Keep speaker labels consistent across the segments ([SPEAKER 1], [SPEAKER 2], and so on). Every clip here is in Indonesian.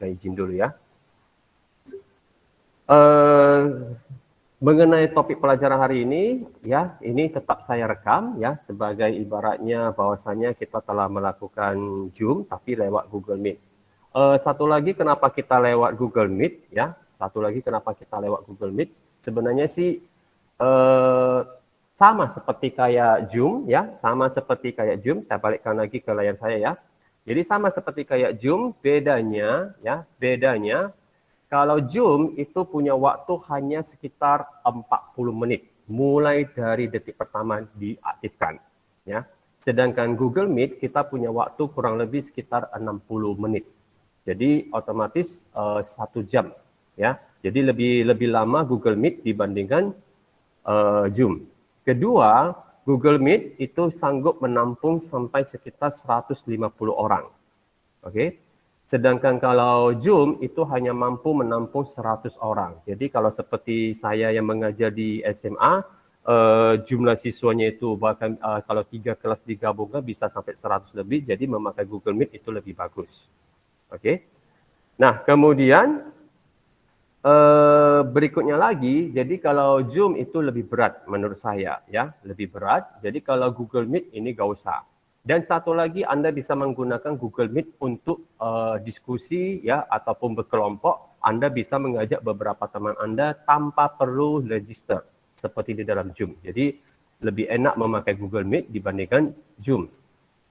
[SPEAKER 1] berikan izin dulu ya. Mengenai topik pelajaran hari ini, ya, ini tetap saya rekam ya sebagai ibaratnya bahwasanya kita telah melakukan Zoom tapi lewat Google Meet. Satu lagi kenapa kita lewat Google Meet ya? Satu lagi kenapa kita lewat Google Meet? Sebenarnya sih sama seperti kayak Zoom ya, sama seperti kayak Zoom. Saya balikkan lagi ke layar saya ya. Jadi sama seperti kayak Zoom, bedanya kalau Zoom itu punya waktu hanya sekitar 40 menit, mulai dari detik pertama diaktifkan. Ya. Sedangkan Google Meet kita punya waktu kurang lebih sekitar 60 menit. Jadi otomatis 1 jam. Ya. Jadi lebih lama Google Meet dibandingkan Zoom. Kedua, Google Meet itu sanggup menampung sampai sekitar 150 orang. Oke. Sedangkan kalau Zoom itu hanya mampu menampung 100 orang. Jadi kalau seperti saya yang mengajar di SMA, jumlah siswanya itu bahkan kalau 3 kelas digabungkan bisa sampai 100 lebih, jadi memakai Google Meet itu lebih bagus. Oke. Nah, kemudian berikutnya lagi, jadi kalau Zoom itu lebih berat menurut saya ya, lebih berat. Jadi kalau Google Meet ini gak usah. Dan satu lagi Anda bisa menggunakan Google Meet untuk diskusi ya ataupun berkelompok. Anda bisa mengajak beberapa teman Anda tanpa perlu register seperti di dalam Zoom. Jadi lebih enak memakai Google Meet dibandingkan Zoom.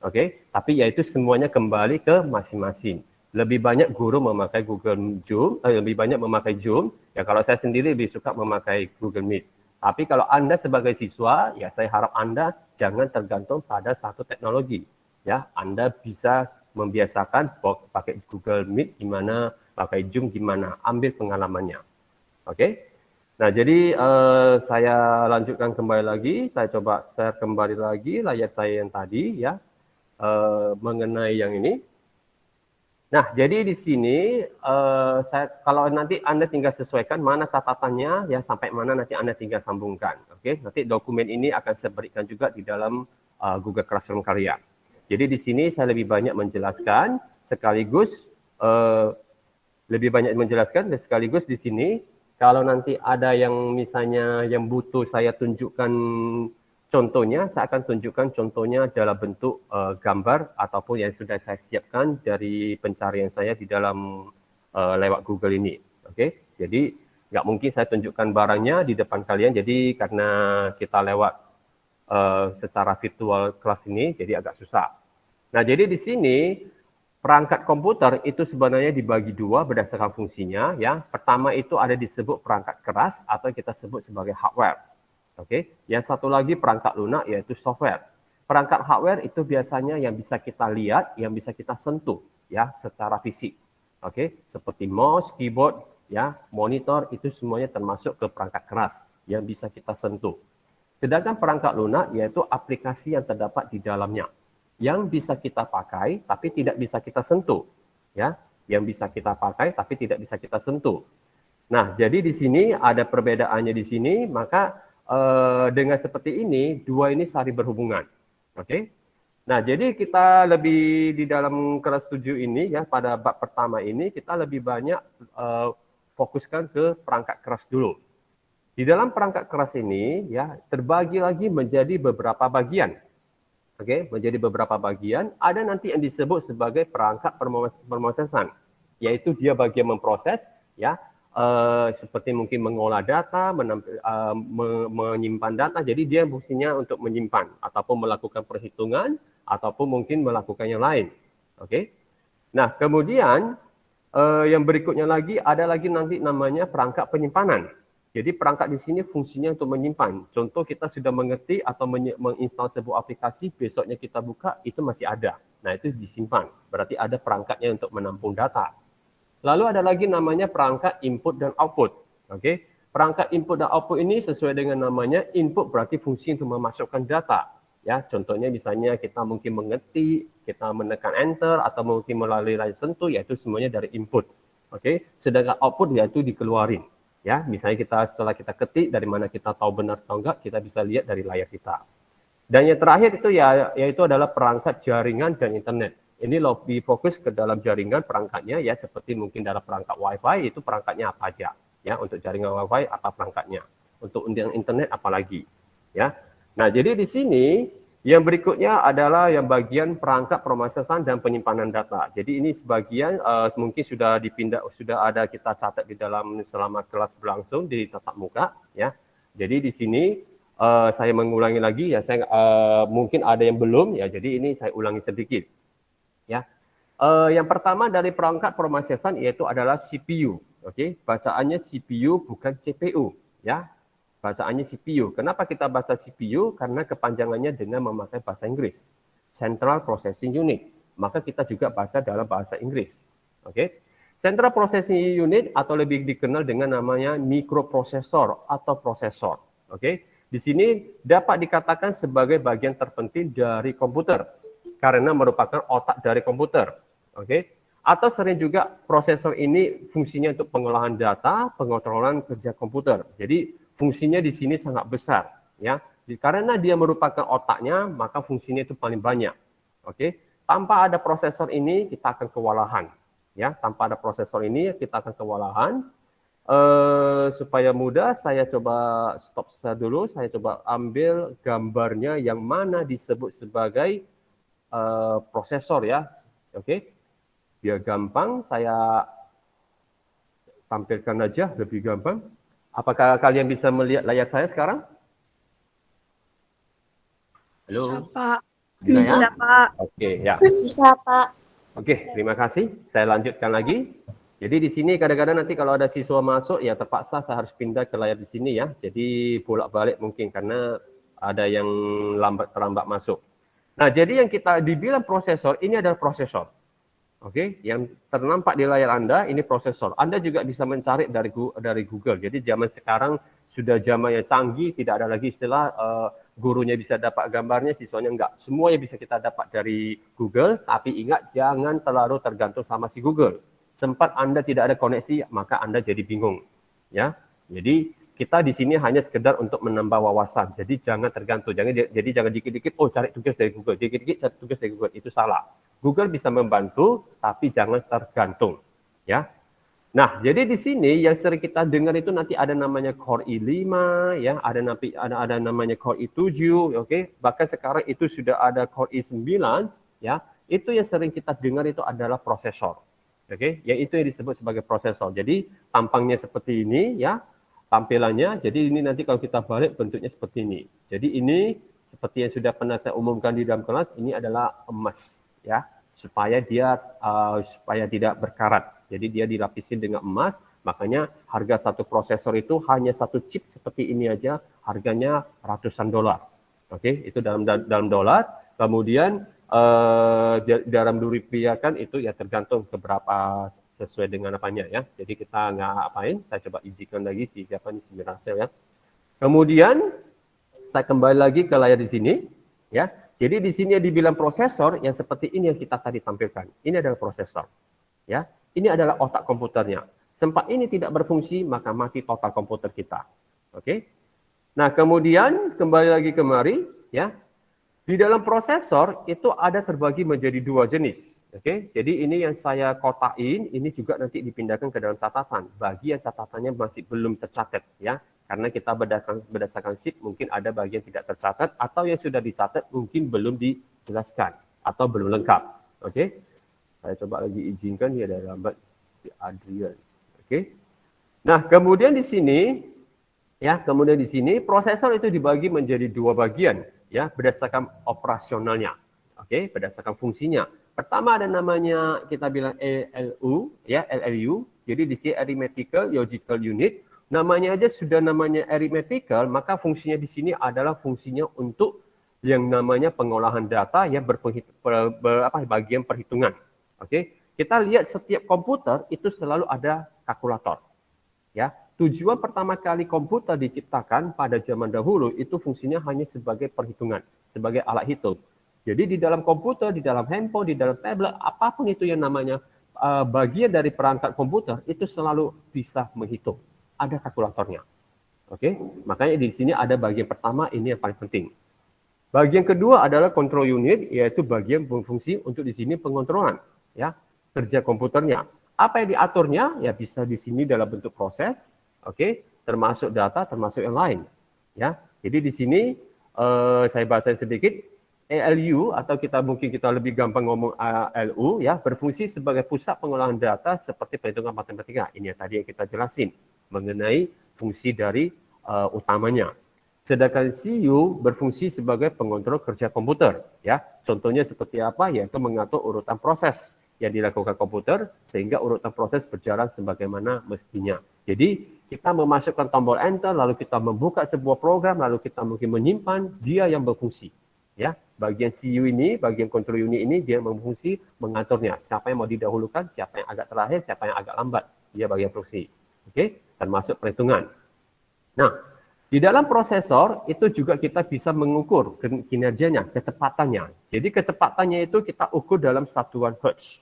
[SPEAKER 1] Oke, tapi yaitu semuanya kembali ke masing-masing. Lebih banyak guru memakai Google Zoom, lebih banyak memakai Zoom. Ya kalau saya sendiri lebih suka memakai Google Meet. Tapi kalau Anda sebagai siswa, ya saya harap Anda jangan tergantung pada satu teknologi. Ya, Anda bisa membiasakan pakai Google Meet gimana, pakai Zoom gimana, ambil pengalamannya. Oke. Nah, jadi saya lanjutkan kembali lagi, saya coba share kembali lagi layar saya yang tadi ya, mengenai yang ini. Nah, jadi di sini kalau nanti Anda tinggal sesuaikan mana catatannya, ya sampai mana nanti Anda tinggal sambungkan. Oke, nanti dokumen ini akan saya berikan juga di dalam Google Classroom kalian. Jadi di sini saya lebih banyak menjelaskan sekaligus dan sekaligus di sini kalau nanti ada yang misalnya yang butuh saya tunjukkan contohnya, saya akan tunjukkan contohnya dalam bentuk gambar ataupun yang sudah saya siapkan dari pencarian saya di dalam lewat Google ini. Oke, jadi nggak mungkin saya tunjukkan barangnya di depan kalian. Jadi karena kita lewat secara virtual kelas ini, jadi agak susah. Nah, jadi di sini perangkat komputer itu sebenarnya dibagi dua berdasarkan fungsinya. Ya, pertama itu ada disebut perangkat keras atau kita sebut sebagai hardware. Oke, yang satu lagi perangkat lunak yaitu software. Perangkat hardware itu biasanya yang bisa kita lihat, yang bisa kita sentuh ya secara fisik. Oke, seperti mouse, keyboard, ya, monitor itu semuanya termasuk ke perangkat keras yang bisa kita sentuh. Sedangkan perangkat lunak yaitu aplikasi yang terdapat di dalamnya yang bisa kita pakai tapi tidak bisa kita sentuh, ya, yang bisa kita pakai tapi tidak bisa kita sentuh. Nah, jadi di sini ada perbedaannya di sini, maka dengan seperti ini, dua ini saling berhubungan. Oke. Nah, jadi kita lebih di dalam kelas 7 ini ya pada bab pertama ini kita lebih banyak fokuskan ke perangkat keras dulu. Di dalam perangkat keras ini ya terbagi lagi menjadi beberapa bagian. Oke, menjadi beberapa bagian. Ada nanti yang disebut sebagai perangkat pemrosesan, yaitu dia bagian memproses ya. Seperti mungkin mengolah data, menyimpan data. Jadi dia fungsinya untuk menyimpan ataupun melakukan perhitungan ataupun mungkin melakukan yang lain. Oke. Nah, kemudian yang berikutnya lagi ada lagi nanti namanya perangkat penyimpanan. Jadi perangkat di sini fungsinya untuk menyimpan. Contoh kita sudah mengerti atau menginstal sebuah aplikasi, besoknya kita buka itu masih ada. Nah, itu disimpan. Berarti ada perangkatnya untuk menampung data. Lalu ada lagi namanya perangkat input dan output. Oke, perangkat input dan output ini sesuai dengan namanya, input berarti fungsi untuk memasukkan data. Ya, contohnya misalnya kita mungkin mengetik, kita menekan enter atau mungkin melalui layar sentuh, yaitu semuanya dari input. Oke, sedangkan output yaitu dikeluarin. Ya, misalnya setelah kita ketik dari mana kita tahu benar atau enggak, kita bisa lihat dari layar kita. Dan yang terakhir itu yaitu adalah perangkat jaringan dan internet. Ini lebih fokus ke dalam jaringan perangkatnya ya, seperti mungkin dalam perangkat WiFi itu perangkatnya apa aja ya, untuk jaringan WiFi apa perangkatnya, untuk undian internet apalagi ya. Nah, jadi di sini yang berikutnya adalah yang bagian perangkat pemrosesan dan penyimpanan data. Jadi ini sebagian mungkin sudah dipindah, sudah ada kita catat di dalam selama kelas berlangsung di tatap muka ya. Jadi di sini saya mengulangi lagi ya, saya mungkin ada yang belum ya, jadi ini saya ulangi sedikit ya. Yang pertama dari perangkat pemrosesan yaitu adalah CPU. Oke, bacaannya CPU bukan CPU ya. Bacaannya CPU. Kenapa kita baca CPU? Karena kepanjangannya dengan memakai bahasa Inggris. Central Processing Unit. Maka kita juga baca dalam bahasa Inggris. Oke. Central Processing Unit atau lebih dikenal dengan namanya mikroprosesor atau prosesor. Oke. Di sini dapat dikatakan sebagai bagian terpenting dari komputer karena merupakan otak dari komputer. Oke. Atau sering juga prosesor ini fungsinya untuk pengolahan data, pengontrolan kerja komputer. Jadi fungsinya di sini sangat besar ya. Karena dia merupakan otaknya, maka fungsinya itu paling banyak. Oke. Tanpa ada prosesor ini kita akan kewalahan ya. Tanpa ada prosesor ini kita akan kewalahan. Supaya mudah saya coba stop dulu, saya coba ambil gambarnya yang mana disebut sebagai prosesor ya. Oke. Biar gampang saya tampilkan aja, lebih gampang. Apakah kalian bisa melihat layar saya sekarang? Halo?
[SPEAKER 2] Bisa, Pak.
[SPEAKER 1] Bisa,
[SPEAKER 2] ya? Pak.
[SPEAKER 1] Oke, ya.
[SPEAKER 2] Bisa, Pak.
[SPEAKER 1] Oke, terima kasih. Saya lanjutkan lagi. Jadi di sini kadang-kadang nanti kalau ada siswa masuk, ya terpaksa saya harus pindah ke layar di sini ya. Jadi bolak-balik mungkin karena ada yang terlambat masuk. Nah, jadi yang kita dibilang prosesor, ini adalah prosesor. Oke, yang ternampak di layar Anda ini prosesor. Anda juga bisa mencari dari Google. Jadi zaman sekarang sudah zaman yang canggih, tidak ada lagi istilah gurunya bisa dapat gambarnya, siswanya enggak. Semuanya bisa kita dapat dari Google, tapi ingat jangan terlalu tergantung sama si Google. Sempat Anda tidak ada koneksi, maka Anda jadi bingung. Ya, jadi kita di sini hanya sekedar untuk menambah wawasan. Jadi jangan tergantung. Jadi jangan dikit-dikit cari tugas dari Google, dikit-dikit cari tugas dari Google. Itu salah. Google bisa membantu, tapi jangan tergantung. Ya. Nah, jadi di sini yang sering kita dengar itu nanti ada namanya Core i5, ya, ada namanya Core i7, oke. Bahkan sekarang itu sudah ada Core i9, ya. Itu yang sering kita dengar itu adalah prosesor. Oke, yang itu yang disebut sebagai prosesor. Jadi tampangnya seperti ini, ya. Tampilannya, jadi ini nanti kalau kita balik bentuknya seperti ini. Jadi ini seperti yang sudah pernah saya umumkan di dalam kelas, ini adalah emas, ya, supaya tidak berkarat. Jadi dia dilapisin dengan emas, makanya harga satu prosesor itu hanya satu chip seperti ini aja, harganya ratusan dolar. Oke, itu dalam dolar. Kemudian dalam rupiah kan itu ya tergantung keberapa sesuai dengan apanya ya. Jadi kita nggak apain, saya coba izinkan lagi siapa nih si Mirasel ya. Kemudian saya kembali lagi ke layar di sini ya. Jadi di sini dibilang prosesor yang seperti ini yang kita tadi tampilkan. Ini adalah prosesor. Ya, ini adalah otak komputernya. Sempat ini tidak berfungsi, maka mati total komputer kita. Oke. Nah, kemudian kembali lagi kemari, ya. Di dalam prosesor itu ada terbagi menjadi dua jenis. Oke. Jadi ini yang saya kotain, ini juga nanti dipindahkan ke dalam catatan. Bagi yang catatannya masih belum tercatat, ya. Karena kita berdasarkan SIP mungkin ada bagian tidak tercatat atau yang sudah dicatat mungkin belum dijelaskan atau belum lengkap. Oke. Saya coba lagi izinkan, dia ada lambat di Adrian. Oke. Nah, kemudian di sini ya, kemudian di sini prosesor itu dibagi menjadi dua bagian ya, berdasarkan operasionalnya. Oke, berdasarkan fungsinya. Pertama ada namanya kita bilang ALU ya, LLU. Jadi di sini arithmetical logical unit. Namanya aja sudah namanya arithmetical, maka fungsinya di sini adalah fungsinya untuk yang namanya pengolahan data ya, bagian perhitungan. Oke, kita lihat setiap komputer itu selalu ada kalkulator. Ya, tujuan pertama kali komputer diciptakan pada zaman dahulu itu fungsinya hanya sebagai perhitungan, sebagai alat hitung. Jadi di dalam komputer, di dalam handphone, di dalam tablet, apapun itu yang namanya bagian dari perangkat komputer itu selalu bisa menghitung. Ada kalkulatornya. Oke, makanya di sini ada bagian pertama ini yang paling penting. Bagian kedua adalah control unit, yaitu bagian berfungsi untuk di sini pengontrolan, ya, kerja komputernya. Apa yang diaturnya? Ya bisa di sini dalam bentuk proses, oke, termasuk data, termasuk yang lain, ya. Jadi di sini saya baca sedikit. ALU atau mungkin kita lebih gampang ngomong ALU, ya, berfungsi sebagai pusat pengolahan data seperti perhitungan matematika. Ini yang tadi yang kita jelasin mengenai fungsi dari utamanya. Sedangkan CU berfungsi sebagai pengontrol kerja komputer, ya. Contohnya seperti apa? Yaitu mengatur urutan proses yang dilakukan komputer sehingga urutan proses berjalan sebagaimana mestinya. Jadi kita memasukkan tombol enter, lalu kita membuka sebuah program, lalu kita mungkin menyimpan, dia yang berfungsi. Ya, bagian CU ini, bagian control unit ini dia berfungsi mengaturnya. Siapa yang mau didahulukan, siapa yang agak terakhir, siapa yang agak lambat. Dia bagian fungsi. Oke, termasuk perhitungan. Nah, di dalam prosesor itu juga kita bisa mengukur kinerjanya, kecepatannya. Jadi kecepatannya itu kita ukur dalam satuan hertz,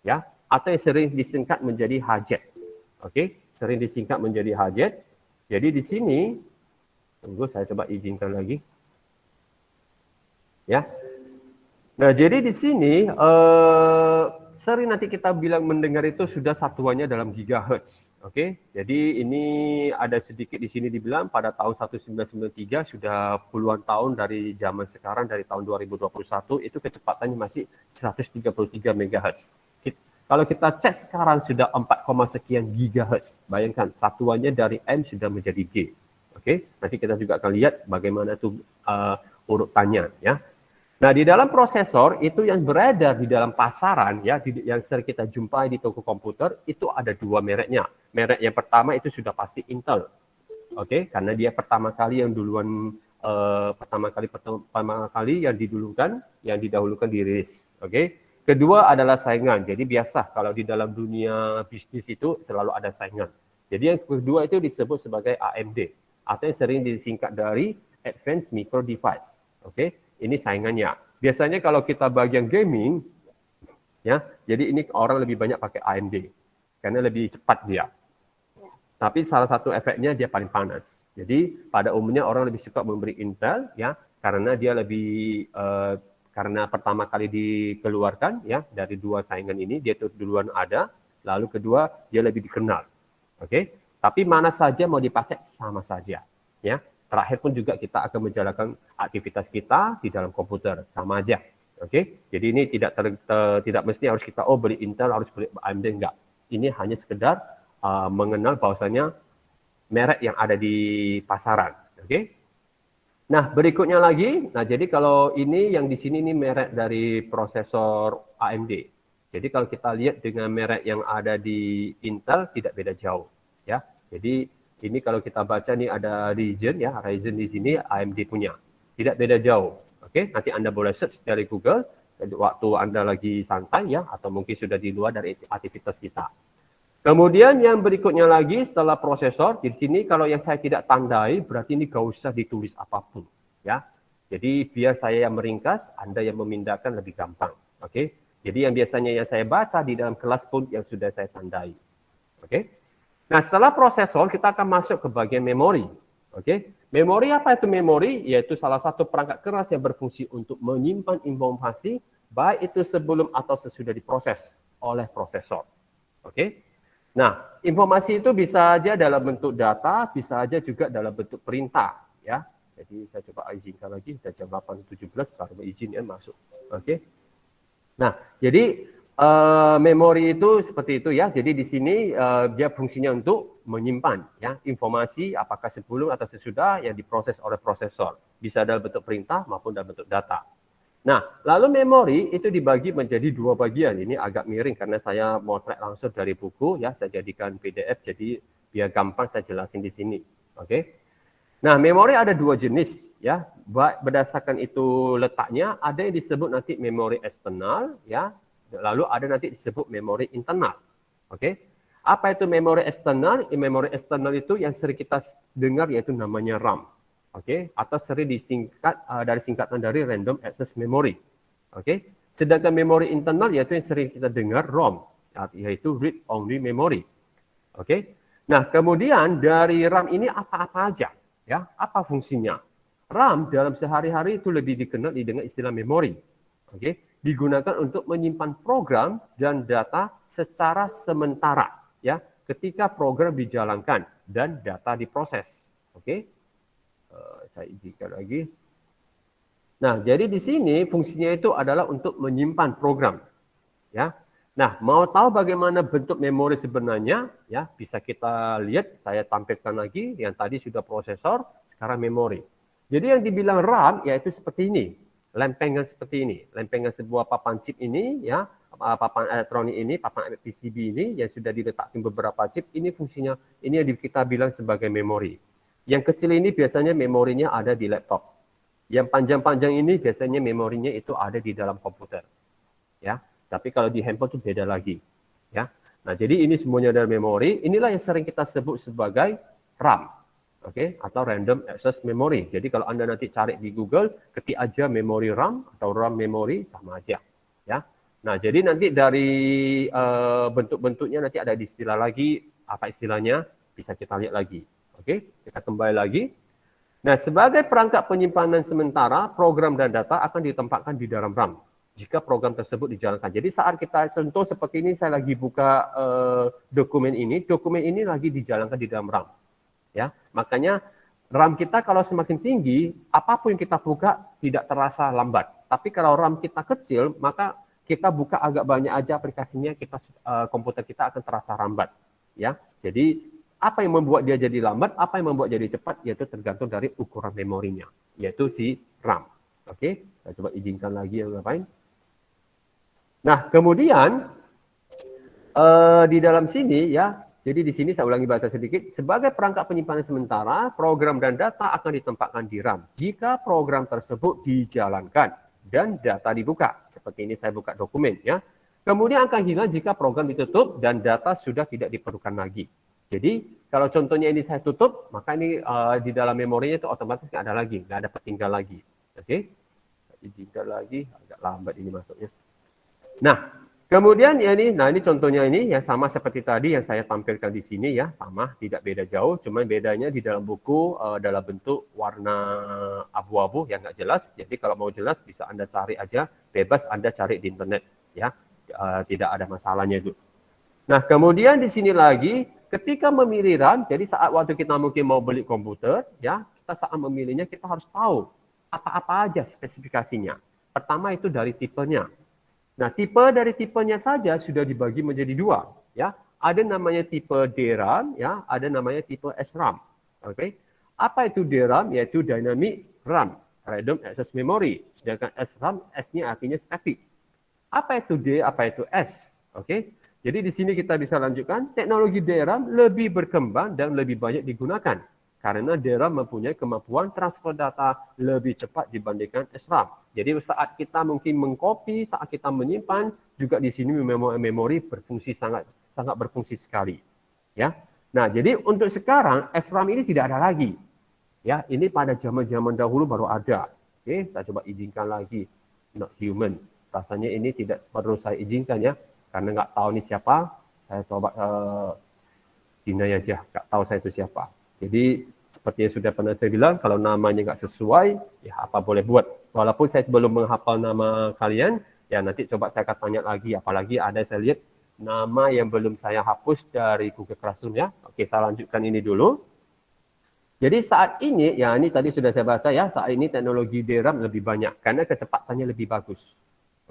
[SPEAKER 1] ya, atau yang sering disingkat menjadi Hz. Oke, sering disingkat menjadi Hz. Jadi di sini, tunggu saya coba izinkan lagi, ya. Nah, jadi di sini sering nanti kita bilang mendengar itu sudah satuannya dalam gigahertz. Oke, jadi ini ada sedikit di sini dibilang pada tahun 1993 sudah puluhan tahun dari zaman sekarang, dari tahun 2021 itu kecepatannya masih 133 MHz. Kalau kita cek sekarang sudah 4, sekian gigahertz. Bayangkan satuannya dari M sudah menjadi G. Oke, nanti kita juga akan lihat bagaimana itu urutannya, ya. Nah, di dalam prosesor itu yang beredar di dalam pasaran, ya, yang sering kita jumpai di toko komputer itu ada dua mereknya. Merek yang pertama itu sudah pasti Intel, oke, karena dia pertama kali yang duluan pertama kali yang didahulukan dirilis, oke. Kedua adalah saingan. Jadi biasa kalau di dalam dunia bisnis itu selalu ada saingan. Jadi yang kedua itu disebut sebagai AMD atau yang sering disingkat dari Advanced Micro Device, oke. Ini saingannya. Biasanya kalau kita bagian gaming, ya, jadi ini orang lebih banyak pakai AMD karena lebih cepat dia. Tapi salah satu efeknya dia paling panas. Jadi pada umumnya orang lebih suka memberi Intel, ya, karena dia lebih karena pertama kali dikeluarkan, ya, dari dua saingan ini dia duluan ada, lalu kedua dia lebih dikenal, oke. Tapi mana saja mau dipakai sama saja, ya. Terakhir pun juga kita akan menjalankan aktivitas kita di dalam komputer, sama aja. Oke, jadi ini tidak mesti harus kita beli Intel, harus beli AMD, enggak. Ini hanya sekedar mengenal bahwasanya merek yang ada di pasaran. Oke. Nah, berikutnya lagi, nah jadi kalau ini yang di sini ini merek dari prosesor AMD. Jadi kalau kita lihat dengan merek yang ada di Intel tidak beda jauh, ya. Jadi ini kalau kita baca nih ada Ryzen, ya, Ryzen di sini AMD punya. Tidak beda jauh. Oke, nanti Anda boleh search dari Google waktu Anda lagi santai, ya, atau mungkin sudah di luar dari aktivitas kita. Kemudian yang berikutnya lagi setelah prosesor, di sini kalau yang saya tidak tandai berarti ini gak usah ditulis apapun, ya. Jadi biar saya yang meringkas, Anda yang memindahkan lebih gampang. Oke. Jadi yang biasanya yang saya baca di dalam kelas pun yang sudah saya tandai. Oke. Nah, setelah prosesor, kita akan masuk ke bagian memori. Oke, memori apa itu memori? Yaitu salah satu perangkat keras yang berfungsi untuk menyimpan informasi, baik itu sebelum atau sesudah diproses oleh prosesor. Oke, nah informasi itu bisa aja dalam bentuk data, bisa aja juga dalam bentuk perintah, ya. Jadi saya coba izinkan lagi, sudah jam 8.17 baru izin ya masuk. Oke, nah jadi memori itu seperti itu, ya. Jadi di sini dia fungsinya untuk menyimpan, ya, informasi apakah sebelum atau sesudah yang diproses oleh prosesor. Bisa dalam bentuk perintah maupun dalam bentuk data. Nah, lalu memori itu dibagi menjadi dua bagian. Ini agak miring karena saya motret langsung dari buku, ya. Saya jadikan PDF jadi biar gampang saya jelasin di sini. Oke. Nah, memori ada dua jenis, ya. Berdasarkan itu letaknya, ada yang disebut nanti memori eksternal, ya. Lalu ada nanti disebut memori internal. Oke. Apa itu memori eksternal? Memori eksternal itu yang sering kita dengar yaitu namanya RAM. Oke, atau sering disingkat dari singkatan dari random access memory. Oke. Sedangkan memori internal yaitu yang sering kita dengar ROM, yaitu read only memory. Oke. Nah, kemudian dari RAM ini apa-apa aja, ya? Apa fungsinya? RAM dalam sehari-hari itu lebih dikenal dengan istilah memori. Oke, digunakan untuk menyimpan program dan data secara sementara, ya, ketika program dijalankan dan data diproses. Oke, saya izinkan lagi. Nah, jadi di sini fungsinya itu adalah untuk menyimpan program, ya. Nah, mau tahu bagaimana bentuk memori sebenarnya, ya, bisa kita lihat. Saya tampilkan lagi yang tadi sudah prosesor, sekarang memori. Jadi yang dibilang RAM yaitu seperti ini, lempengan seperti ini, lempengan sebuah papan chip ini, ya, papan elektronik ini, papan PCB ini yang sudah diletakkan beberapa chip. Ini fungsinya, ini yang kita bilang sebagai memori. Yang kecil ini biasanya memorinya ada di laptop. Yang panjang-panjang ini biasanya memorinya itu ada di dalam komputer, ya. Tapi kalau di handphone itu beda lagi, ya. Nah, jadi ini semuanya dari memori. Inilah yang sering kita sebut sebagai RAM, oke, atau Random Access Memory. Jadi kalau Anda nanti cari di Google, ketik aja memori RAM atau RAM memory sama aja, ya. Nah, jadi nanti dari bentuk-bentuknya nanti ada istilah lagi. Apa istilahnya? Bisa kita lihat lagi, oke. Kita kembali lagi. Nah, sebagai perangkat penyimpanan sementara, program dan data akan ditempatkan di dalam RAM jika program tersebut dijalankan. Jadi saat kita sentuh seperti ini, saya lagi buka dokumen ini lagi dijalankan di dalam RAM. Ya, makanya RAM kita kalau semakin tinggi, apapun yang kita buka tidak terasa lambat. Tapi kalau RAM kita kecil, maka kita buka agak banyak aja aplikasinya, komputer kita akan terasa lambat. Ya, jadi apa yang membuat dia jadi lambat, apa yang membuat jadi cepat, yaitu tergantung dari ukuran memorinya, yaitu si RAM. Oke, saya coba izinkan lagi yang lain. Nah, kemudian di dalam sini, ya, jadi di sini saya ulangi bahasa sedikit. Sebagai perangkat penyimpanan sementara, program dan data akan ditempatkan di RAM jika program tersebut dijalankan dan data dibuka. Seperti ini saya buka dokumen, ya. Kemudian akan hilang jika program ditutup dan data sudah tidak diperlukan lagi. Jadi kalau contohnya ini saya tutup, maka ini di dalam memorinya itu otomatis nggak ada lagi, nggak ada tertinggal lagi. Oke, izinkan lagi, agak lambat ini masuknya. Nah, kemudian ya ini contohnya ini ya sama seperti tadi yang saya tampilkan di sini, ya, sama, tidak beda jauh, cuman bedanya di dalam buku dalam bentuk warna abu-abu yang nggak jelas. Jadi kalau mau jelas bisa Anda cari aja, bebas Anda cari di internet, ya, tidak ada masalahnya itu. Nah, kemudian di sini lagi, ketika memilih RAM, jadi saat waktu kita mungkin mau beli komputer, ya, kita saat memilihnya kita harus tahu apa-apa aja spesifikasinya. Pertama itu dari tipenya. Nah, tipe dari tipenya saja sudah dibagi menjadi dua, ya. Ada namanya tipe DRAM, ya, ada namanya tipe SRAM. Oke. Apa itu DRAM? Yaitu Dynamic RAM, Random Access Memory. Sedangkan SRAM, S-nya artinya static. Apa itu D, apa itu S? Oke. Jadi di sini kita bisa lanjutkan, teknologi DRAM lebih berkembang dan lebih banyak digunakan karena DRAM mempunyai kemampuan transfer data lebih cepat dibandingkan SRAM. Jadi saat kita mungkin mengcopy, saat kita menyimpan, juga di sini memori berfungsi sangat berfungsi sekali. Ya. Nah, jadi untuk sekarang SRAM ini tidak ada lagi. Ya, ini pada zaman-zaman dahulu baru ada. Oke, saya coba izinkan lagi. Not human. Rasanya ini tidak perlu saya izinkan, ya. Karena nggak tahu ini siapa, saya coba Dina aja, nggak tahu saya itu siapa. Jadi seperti yang sudah pernah saya bilang, kalau namanya nggak sesuai, ya apa boleh buat. Walaupun saya belum menghafal nama kalian, ya nanti coba saya akan tanya lagi. Apalagi ada saya lihat nama yang belum saya hapus dari Google Classroom, ya. Oke, saya lanjutkan ini dulu. Jadi saat ini, ya ini tadi sudah saya baca, ya, saat ini teknologi DRAM lebih banyak karena kecepatannya lebih bagus.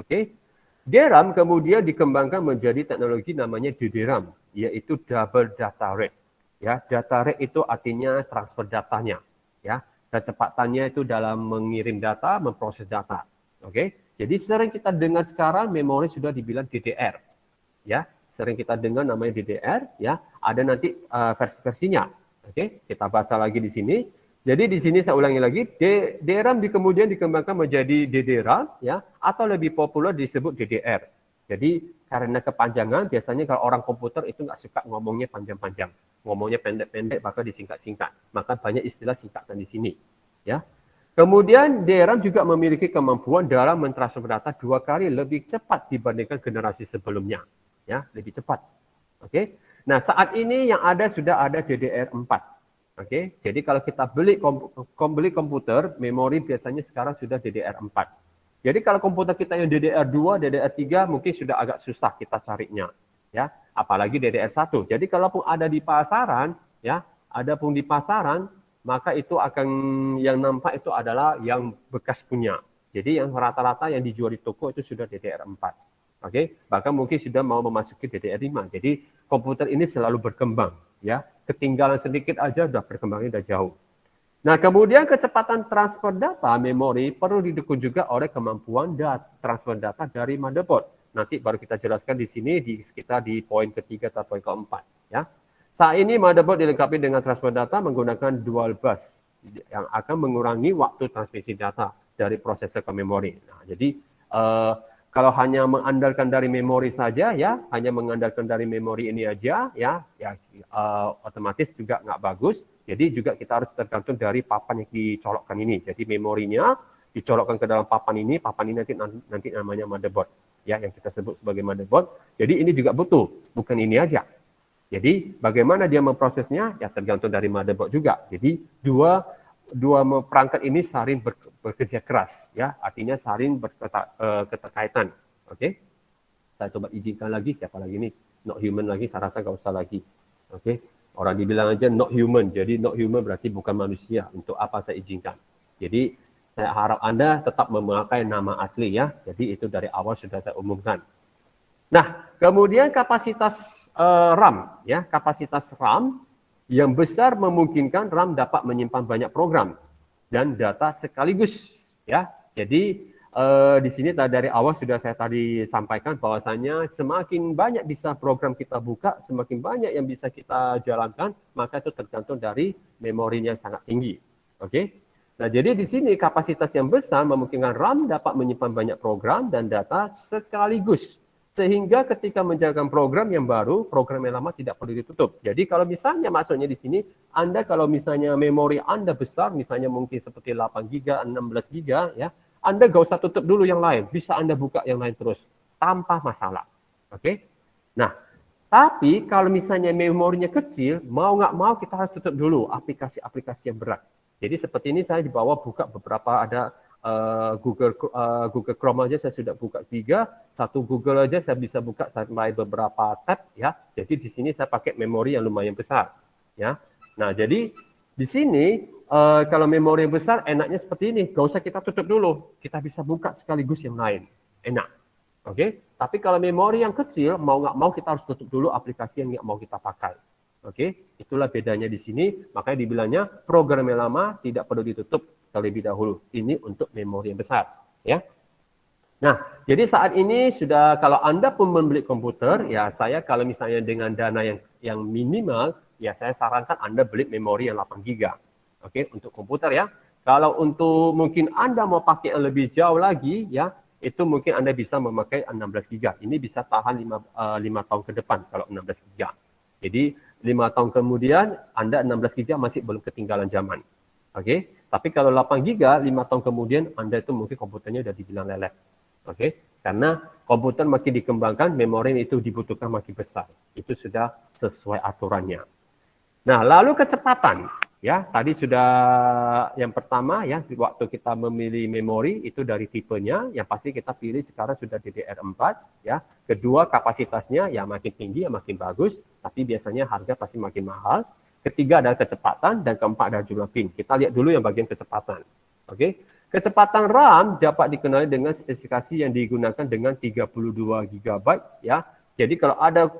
[SPEAKER 1] Oke. DRAM kemudian dikembangkan menjadi teknologi namanya DDRAM, yaitu Double Data Rate. Ya, data rate itu artinya transfer datanya, ya. Kecepatannya itu dalam mengirim data, memproses data. Oke. Jadi sering kita dengar sekarang memori sudah dibilang DDR. Ya, sering kita dengar namanya DDR, ya. Ada nanti versi-versinya. Oke, kita baca lagi di sini. Jadi di sini saya ulangi lagi, DRAM kemudian dikembangkan menjadi DDRAM, ya, atau lebih populer disebut DDR. Jadi karena kepanjangan, biasanya kalau orang komputer itu nggak suka ngomongnya panjang-panjang, ngomongnya pendek-pendek, bahkan disingkat-singkat. Maka banyak istilah singkatan di sini, ya. Kemudian DRAM juga memiliki kemampuan dalam mentransfer data 2 kali lebih cepat dibandingkan generasi sebelumnya, ya, lebih cepat. Oke. Nah, saat ini yang ada sudah ada DDR4. Oke, jadi kalau kita beli komputer, memori biasanya sekarang sudah DDR4. Jadi kalau komputer kita yang DDR2, DDR3 mungkin sudah agak susah kita carinya, ya. Apalagi DDR1. Jadi kalaupun ada di pasaran, ya, adapun di pasaran, maka itu akan yang nampak itu adalah yang bekas punya. Jadi yang rata-rata yang dijual di toko itu sudah DDR4. Oke, bahkan mungkin sudah mau memasuki DDR5. Jadi komputer ini selalu berkembang, ya. Ketinggalan sedikit aja udah perkembangannya udah jauh. Nah, kemudian kecepatan transfer data memori perlu didukung juga oleh kemampuan transfer data dari motherboard. Nanti baru kita jelaskan di sini di sekitar di poin ketiga atau poin keempat, ya. Saat ini motherboard dilengkapi dengan transfer data menggunakan dual bus yang akan mengurangi waktu transmisi data dari prosesor ke memori. Nah, jadi kalau hanya mengandalkan dari memori saja, ya, hanya mengandalkan dari memori ini aja, ya, otomatis juga nggak bagus. Jadi juga kita harus tergantung dari papan yang dicolokkan ini. Jadi memorinya dicolokkan ke dalam papan ini nanti namanya motherboard, ya, yang kita sebut sebagai motherboard. Jadi ini juga butuh, bukan ini aja. Jadi bagaimana dia memprosesnya, ya tergantung dari motherboard juga. Jadi dua perangkat ini saling bekerja keras, ya, artinya saling berketerkaitan. Oke, saya coba izinkan lagi, siapa lagi ini? Not human lagi, saya rasa nggak usah lagi. Oke, orang dibilang aja not human, jadi not human berarti bukan manusia. Untuk apa saya izinkan? Jadi saya harap Anda tetap memakai nama asli, ya. Jadi itu dari awal sudah saya umumkan. Nah, kemudian kapasitas RAM, ya, kapasitas RAM yang besar memungkinkan RAM dapat menyimpan banyak program dan data sekaligus, ya. Jadi di sini dari awal sudah saya tadi sampaikan bahwasanya semakin banyak bisa program kita buka, semakin banyak yang bisa kita jalankan, maka itu tergantung dari memorinya yang sangat tinggi. Oke. Nah, jadi di sini kapasitas yang besar memungkinkan RAM dapat menyimpan banyak program dan data sekaligus. Sehingga ketika menjalankan program yang baru, program yang lama tidak perlu ditutup. Jadi kalau misalnya maksudnya di sini, Anda kalau misalnya memori Anda besar, misalnya mungkin seperti 8 GB, 16 GB, ya, Anda nggak usah tutup dulu yang lain. Bisa Anda buka yang lain terus, tanpa masalah. Oke? Nah, tapi kalau misalnya memorinya kecil, mau nggak mau kita harus tutup dulu aplikasi-aplikasi yang berat. Jadi seperti ini saya di bawah buka beberapa ada Google Chrome aja saya sudah buka 3, satu Google aja saya bisa buka sampai beberapa tab, ya. Jadi di sini saya pakai memori yang lumayan besar, ya. Nah, jadi di sini kalau memori yang besar enaknya seperti ini, gak usah kita tutup dulu, kita bisa buka sekaligus yang lain, enak. Oke, tapi kalau memori yang kecil mau nggak mau kita harus tutup dulu aplikasi yang nggak mau kita pakai. Oke, itulah bedanya di sini. Makanya dibilangnya program yang lama tidak perlu ditutup terlebih dahulu. Ini untuk memori yang besar, ya. Nah, jadi saat ini sudah kalau Anda pun membeli komputer, ya saya kalau misalnya dengan dana yang minimal, ya saya sarankan Anda beli memori yang 8 GB. Oke, untuk komputer, ya. Kalau untuk mungkin Anda mau pakai yang lebih jauh lagi, ya, itu mungkin Anda bisa memakai 16 GB. Ini bisa tahan 5 tahun ke depan kalau 16 GB. Jadi 5 tahun kemudian Anda 16 GB masih belum ketinggalan zaman. Oke, tapi kalau 8 GB 5 tahun kemudian Anda itu mungkin komputernya sudah dibilang lelet. Oke, karena komputer makin dikembangkan, memori itu dibutuhkan makin besar. Itu sudah sesuai aturannya. Nah, lalu kecepatan. Ya, tadi sudah yang pertama, ya, waktu kita memilih memori itu dari tipenya, yang pasti kita pilih sekarang sudah DDR4, ya. Kedua, kapasitasnya ya makin tinggi ya makin bagus, tapi biasanya harga pasti makin mahal. Ketiga adalah kecepatan, dan keempat adalah jumlah pin. Kita lihat dulu yang bagian kecepatan. Oke. Kecepatan RAM dapat dikenali dengan spesifikasi yang digunakan dengan 32 GB, ya. Jadi kalau ada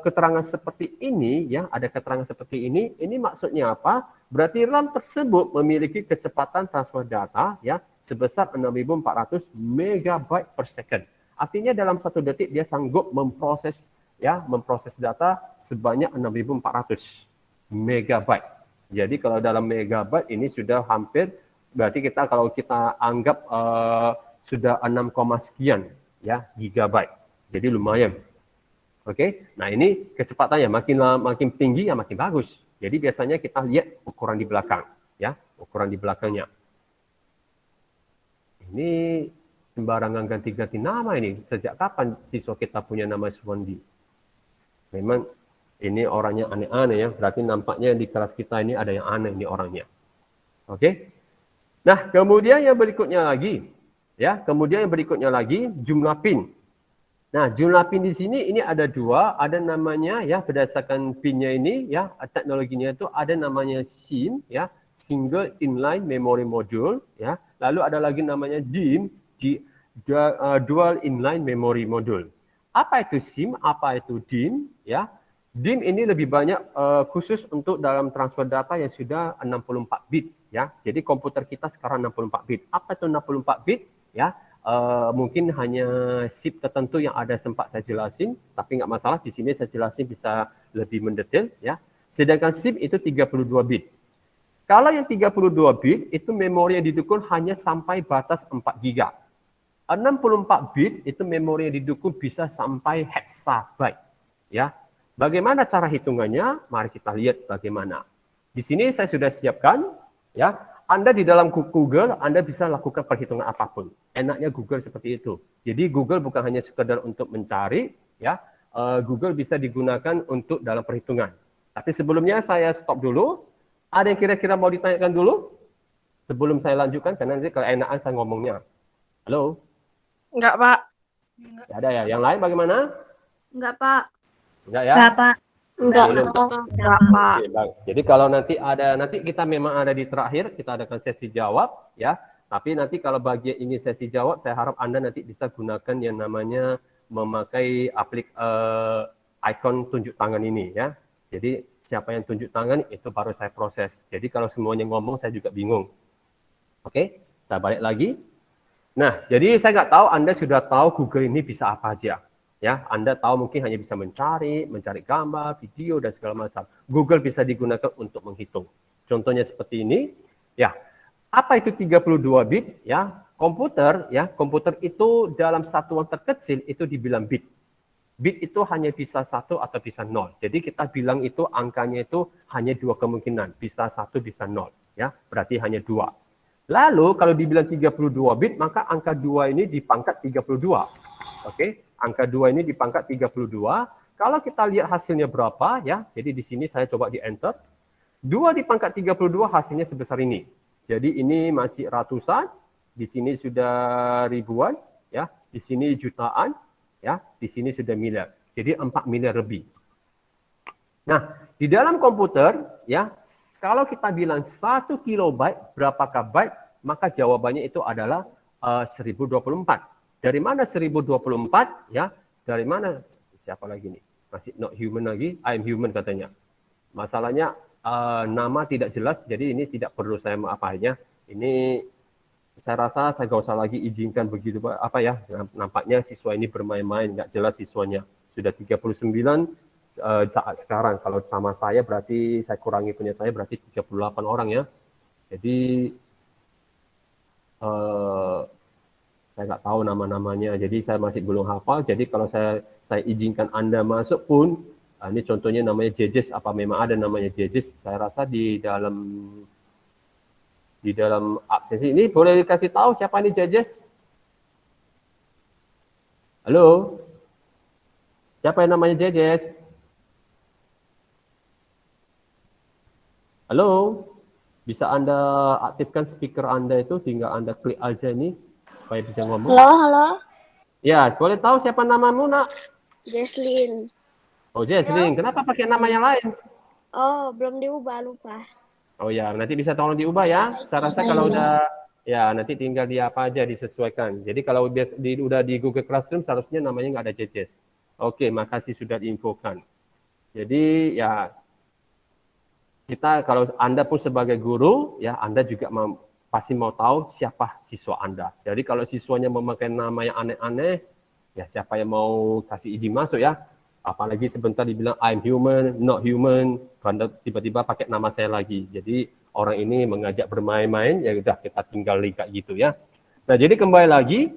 [SPEAKER 1] keterangan seperti ini, ya, ada keterangan seperti ini maksudnya apa? Berarti RAM tersebut memiliki kecepatan transfer data, ya, sebesar 6.400 MB per second. Artinya dalam 1 detik dia sanggup memproses data sebanyak 6.400 MB. Jadi kalau dalam megabyte ini sudah hampir, berarti kalau kita anggap sudah 6, sekian, ya, gigabyte. Jadi lumayan. Oke, nah ini kecepatannya makin tinggi ya makin bagus. Jadi biasanya kita lihat ukuran di belakang, ya, ukuran di belakangnya. Ini sembarangan ganti-ganti nama ini. Sejak kapan siswa kita punya nama Suwandi? Memang Ini orangnya aneh-aneh ya, berarti nampaknya di kelas kita ini ada yang aneh nih orangnya. Oke. Nah, kemudian yang berikutnya lagi, ya, kemudian yang berikutnya lagi jumlah pin. Nah, jumlah pin di sini ini ada dua, ada namanya ya berdasarkan pinnya ini ya, teknologinya itu ada namanya SIM ya, Single Inline Memory Module ya. Lalu ada lagi namanya DIMM, Dual Inline Memory Module. Apa itu SIM? Apa itu DIMM ya? DIMM ini lebih banyak khusus untuk dalam transfer data yang sudah 64 bit ya. Jadi komputer kita sekarang 64 bit. Apa itu 64 bit ya? Mungkin hanya SIP tertentu yang ada sempat saya jelasin, tapi nggak masalah, di sini saya jelasin bisa lebih mendetail ya. Sedangkan SIP itu 32 bit. Kalau yang 32 bit itu memori yang didukung hanya sampai batas 4 GB. 64 bit itu memori yang didukung bisa sampai hexabyte ya. Bagaimana cara hitungannya? Mari kita lihat bagaimana. Di sini saya sudah siapkan ya. Anda di dalam Google, Anda bisa lakukan perhitungan apapun. Enaknya Google seperti itu. Jadi Google bukan hanya sekedar untuk mencari, ya. Google bisa digunakan untuk dalam perhitungan. Tapi sebelumnya saya stop dulu. Ada yang kira-kira mau ditanyakan dulu? Sebelum saya lanjutkan, karena nanti keenakan saya ngomongnya. Halo?
[SPEAKER 2] Enggak, Pak.
[SPEAKER 1] Tidak ada ya? Yang lain bagaimana?
[SPEAKER 3] Enggak, Pak.
[SPEAKER 1] Enggak ya?
[SPEAKER 3] Enggak, Pak.
[SPEAKER 2] Enggak,
[SPEAKER 1] Belum.
[SPEAKER 2] Enggak, Pak.
[SPEAKER 1] Oke, baik. Jadi kalau nanti kita memang ada di terakhir, kita adakan sesi jawab ya. Tapi nanti kalau bagian ini sesi jawab, saya harap Anda nanti bisa gunakan yang namanya memakai ikon tunjuk tangan ini ya. Jadi siapa yang tunjuk tangan itu baru saya proses. Jadi kalau semuanya ngomong saya juga bingung. Oke, saya balik lagi. Nah, jadi saya nggak tahu Anda sudah tahu Google ini bisa apa aja. Ya, Anda tahu mungkin hanya bisa mencari gambar, video dan segala macam. Google bisa digunakan untuk menghitung. Contohnya seperti ini, ya. Apa itu 32 bit? Ya, komputer itu dalam satuan terkecil itu dibilang bit. Bit itu hanya bisa 1 atau bisa 0. Jadi kita bilang itu angkanya itu hanya dua kemungkinan, bisa 1 bisa 0, ya. Berarti hanya 2. Lalu kalau dibilang 32 bit, maka angka 2 ini dipangkat 32. Oke, angka 2 ini dipangkat 32. Kalau kita lihat hasilnya berapa ya. Jadi di sini saya coba di enter. 2 dipangkat 32 hasilnya sebesar ini. Jadi ini masih ratusan, di sini sudah ribuan ya, di sini jutaan ya, di sini sudah miliar. Jadi 4 miliar lebih. Nah, di dalam komputer ya, kalau kita bilang 1 kilobyte berapakah byte, maka jawabannya itu adalah 1024. Dari mana 1024 ya? Dari mana? Siapa lagi nih? Masih not human lagi, I'm human katanya. Masalahnya nama tidak jelas, jadi ini tidak perlu saya maafkannya. Ini saya rasa saya nggak usah lagi izinkan begitu apa ya. Nampaknya siswa ini bermain-main, nggak jelas siswanya. Sudah 39 saat sekarang. Kalau sama saya berarti saya kurangi punya saya berarti 38 orang ya. Jadi saya nggak tahu nama-namanya, jadi saya masih belum hafal. Jadi kalau saya izinkan Anda masuk pun, ini contohnya namanya Jejes, apa memang ada namanya Jejes? Saya rasa di dalam absensi ini boleh dikasih tahu siapa ini Jejes? Halo? Siapa yang namanya Jejes? Halo? Bisa Anda aktifkan speaker Anda itu, tinggal Anda klik aja ini supaya bisa ngomong.
[SPEAKER 2] Halo.
[SPEAKER 1] Ya, boleh tahu siapa namamu, Nak?
[SPEAKER 2] Jesslyn.
[SPEAKER 1] Oh, Jesslyn. Kenapa pakai nama yang lain?
[SPEAKER 2] Oh, belum diubah, lupa.
[SPEAKER 1] Oh ya, nanti bisa tolong diubah ya. Saya rasa kalau udah, ya nanti tinggal di apa aja disesuaikan. Jadi kalau udah di Google Classroom, seharusnya namanya nggak ada Jejes. Oke, makasih sudah diinfokan. Jadi ya, kita kalau Anda pun sebagai guru, ya Anda juga pasti mau tahu siapa siswa Anda. Jadi kalau siswanya memakai nama yang aneh-aneh, ya siapa yang mau kasih izin masuk ya. Apalagi sebentar dibilang I'm human, not human, karena tiba-tiba pakai nama saya lagi. Jadi orang ini mengajak bermain-main, ya udah kita tinggal kayak gitu ya. Nah jadi kembali lagi,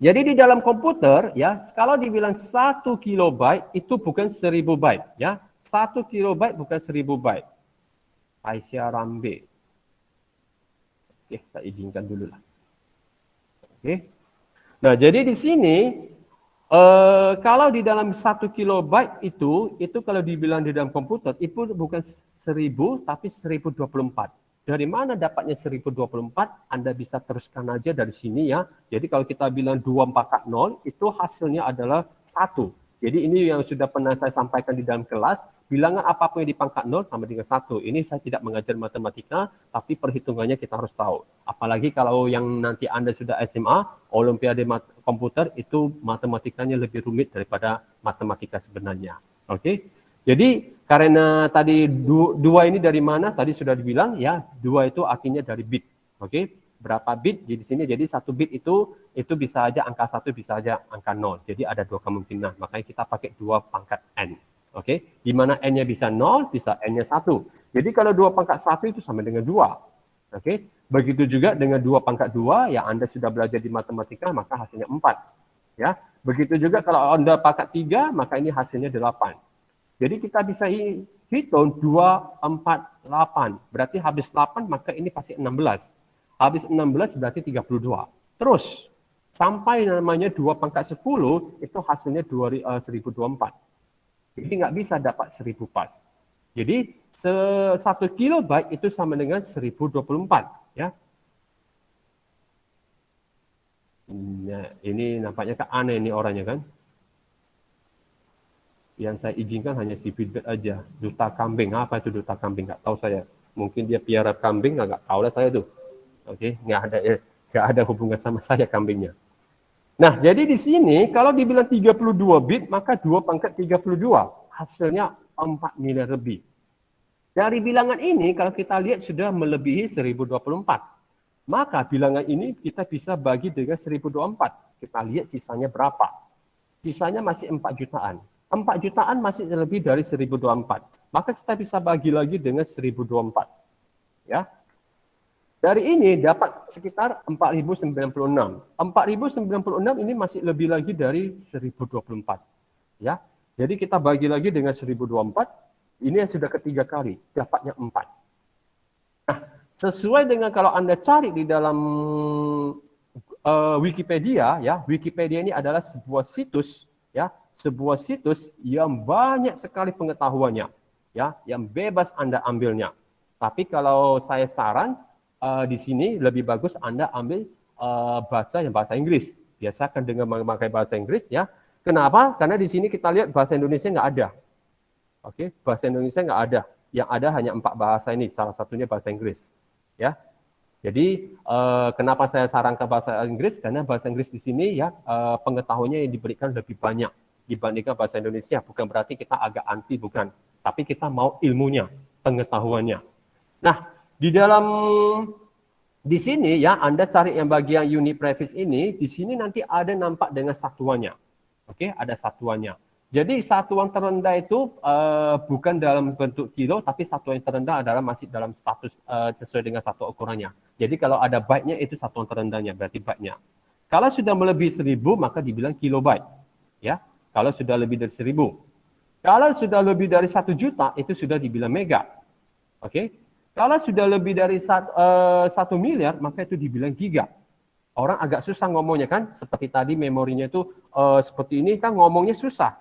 [SPEAKER 1] jadi di dalam komputer ya, kalau dibilang 1 kilobyte itu bukan 1000 byte ya. 1 kilobyte bukan 1000 byte. Aisyah Rambe. Oke, saya izinkan dulu lah. Oke. Nah, jadi di sini Kalau di dalam 1 kilobyte itu kalau dibilang di dalam komputer, itu bukan 1000 tapi 1024. Dari mana dapatnya 1024? Anda bisa teruskan aja dari sini ya. Jadi kalau kita bilang 2 pangkat 0, itu hasilnya adalah 1. Jadi ini yang sudah pernah saya sampaikan di dalam kelas, bilangan apapun yang di pangkat 0 sama dengan 1. Ini saya tidak mengajar matematika, tapi perhitungannya kita harus tahu. Apalagi kalau yang nanti Anda sudah SMA, Olimpiade komputer, itu matematikanya lebih rumit daripada matematika sebenarnya. Oke? Jadi karena tadi dua ini dari mana? Tadi sudah dibilang ya, 2 itu artinya dari bit. Oke? Berapa bit di sini? Jadi 1 bit itu bisa aja angka 1, bisa aja angka 0. Jadi ada 2 kemungkinan. Makanya kita pakai 2 pangkat n. Oke? Di mana n-nya bisa 0, bisa n-nya 1. Jadi kalau 2 pangkat 1 itu sama dengan 2. Oke? Begitu juga dengan 2 pangkat 2, yang Anda sudah belajar di matematika, maka hasilnya 4. Ya. Begitu juga kalau Anda pangkat 3, maka ini hasilnya 8. Jadi kita bisa hitung 2, 4, 8. Berarti habis 8, maka ini pasti 16. Habis 16 berarti 32. Terus, sampai namanya 2 pangkat 10, itu hasilnya 1024. Jadi nggak bisa dapat 1000 pas. Jadi 1 kilobyte itu sama dengan 1024. Ya. Nah, ini nampaknya kan aneh nih orangnya kan. Yang saya izinkan hanya si feedback aja. Duta kambing, apa itu duta kambing? Nggak tahu saya. Mungkin dia piara kambing, nggak tahu lah saya tuh. Oke, nggak ada hubungan sama saya kambingnya. Nah, jadi di sini kalau dibilang 32 bit, maka 2 pangkat 32. Hasilnya 4 miliar lebih. Dari bilangan ini, kalau kita lihat sudah melebihi 1024. Maka bilangan ini kita bisa bagi dengan 1024. Kita lihat sisanya berapa. Sisanya masih 4 jutaan. 4 jutaan masih lebih dari 1024. Maka kita bisa bagi lagi dengan 1024. Ya. Dari ini dapat sekitar 4096. 4096 ini masih lebih lagi dari 1024. Ya. Jadi kita bagi lagi dengan 1024, ini yang sudah ketiga kali, dapatnya 4. Nah, sesuai dengan kalau Anda cari di dalam Wikipedia, ya, Wikipedia ini adalah sebuah situs, ya, sebuah situs yang banyak sekali pengetahuannya, ya, yang bebas Anda ambilnya. Tapi kalau saya saran, di sini lebih bagus Anda ambil baca yang bahasa Inggris. Biasakan dengan memakai bahasa Inggris ya. Kenapa? Karena di sini kita lihat bahasa Indonesia nggak ada. Oke, bahasa Indonesia nggak ada. Yang ada hanya 4 bahasa ini. Salah satunya bahasa Inggris. Ya. Jadi kenapa saya sarankan bahasa Inggris? Karena bahasa Inggris di sini ya pengetahuannya yang diberikan lebih banyak dibandingkan bahasa Indonesia. Bukan berarti kita agak anti, bukan. Tapi kita mau ilmunya, pengetahuannya. Nah, di sini ya Anda cari yang bagian unit prefiks ini, di sini nanti ada nampak dengan satuannya. Oke, ada satuannya. Jadi satuan terendah itu bukan dalam bentuk kilo, tapi satuan terendah adalah masih dalam status sesuai dengan satu ukurannya. Jadi kalau ada byte-nya itu satuan terendahnya, berarti byte-nya. Kalau sudah melebihi 1000 maka dibilang kilobyte. Ya, kalau sudah lebih dari 1000. Kalau sudah lebih dari 1 juta itu sudah dibilang mega. Oke. Kalau sudah lebih dari 1 miliar, maka itu dibilang giga. Orang agak susah ngomongnya kan, seperti tadi memorinya itu seperti ini kan ngomongnya susah.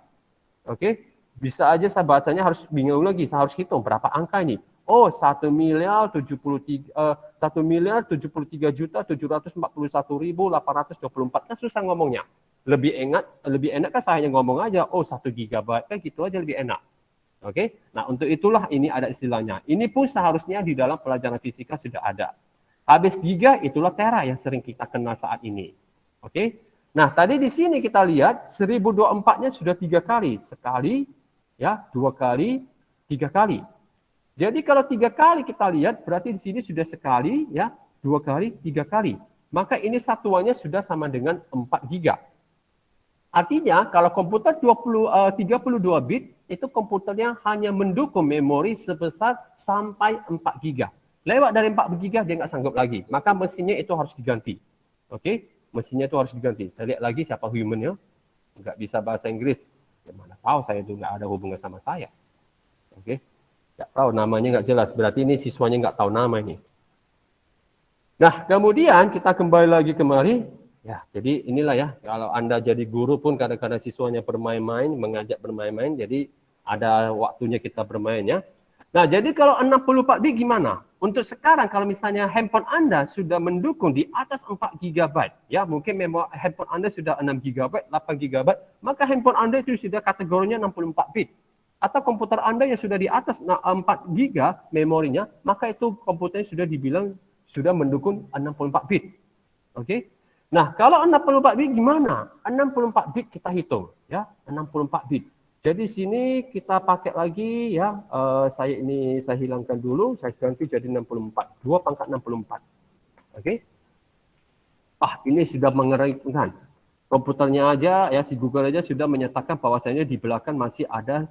[SPEAKER 1] Oke, bisa aja saya bacanya harus bingung lagi, saya harus hitung berapa angka ini. Oh, 1.073.741.824 kan susah ngomongnya. Lebih enak kan saya hanya ngomong aja, oh 1 gigabyte kan gitu aja lebih enak. Oke, nah untuk itulah ini ada istilahnya. Ini pun seharusnya di dalam pelajaran fisika sudah ada. Habis giga itulah tera yang sering kita kenal saat ini. Oke, nah tadi di sini kita lihat 1024-nya sudah 3 kali. Sekali, ya, 2 kali, 3 kali. Jadi kalau 3 kali kita lihat berarti di sini sudah sekali, ya, 2 kali, 3 kali. Maka ini satuannya sudah sama dengan 4 giga. Artinya kalau komputer 32 bit itu komputernya hanya mendukung memori sebesar sampai 4 giga. Lewat dari 4 giga dia nggak sanggup lagi. Maka mesinnya itu harus diganti. Oke, mesinnya itu harus diganti. Saya lihat lagi siapa humannya. Nggak bisa bahasa Inggris. Ya mana tahu saya itu nggak ada hubungan sama saya. Oke, nggak tahu namanya nggak jelas. Berarti ini siswanya nggak tahu nama ini. Nah kemudian kita kembali lagi kemari. Ya, jadi inilah ya, kalau Anda jadi guru pun kadang-kadang siswanya bermain-main, mengajak bermain-main, jadi ada waktunya kita bermain ya. Nah, jadi kalau 64 bit gimana? Untuk sekarang kalau misalnya handphone Anda sudah mendukung di atas 4 GB, ya mungkin memang handphone Anda sudah 6 GB, 8 GB, maka handphone Anda itu sudah kategorinya 64 bit. Atau komputer Anda yang sudah di atas 4 GB memorinya, maka itu komputernya sudah dibilang sudah mendukung 64 bit. Oke? Nah, kalau 64 bit gimana? 64 bit kita hitung ya, 64 bit. Jadi sini kita pakai lagi ya, saya hilangkan dulu, saya ganti jadi 64, 2 pangkat 64. Oke. Ini sudah mengerikan. Komputernya aja ya, si Google aja sudah menyatakan bahwasanya di belakang masih ada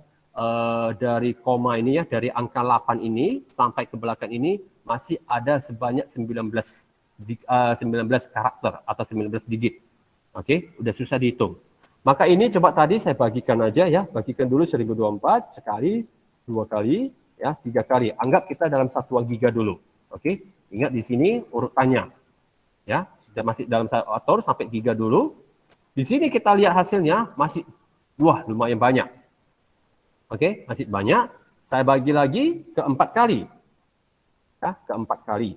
[SPEAKER 1] dari koma ini ya, dari angka 8 ini sampai ke belakang ini masih ada sebanyak 19 karakter atau 19 digit. Oke, udah susah dihitung. Maka ini coba tadi saya bagikan aja ya, bagikan dulu 1024 sekali, 2 kali, ya 3 kali. Anggap kita dalam satuan giga dulu. Oke, ingat di sini urutannya. Ya, sudah masih dalam satu sampai giga dulu. Di sini kita lihat hasilnya masih lumayan banyak. Oke, masih banyak. Saya bagi lagi ke 4 kali. Ya, ke 4 kali.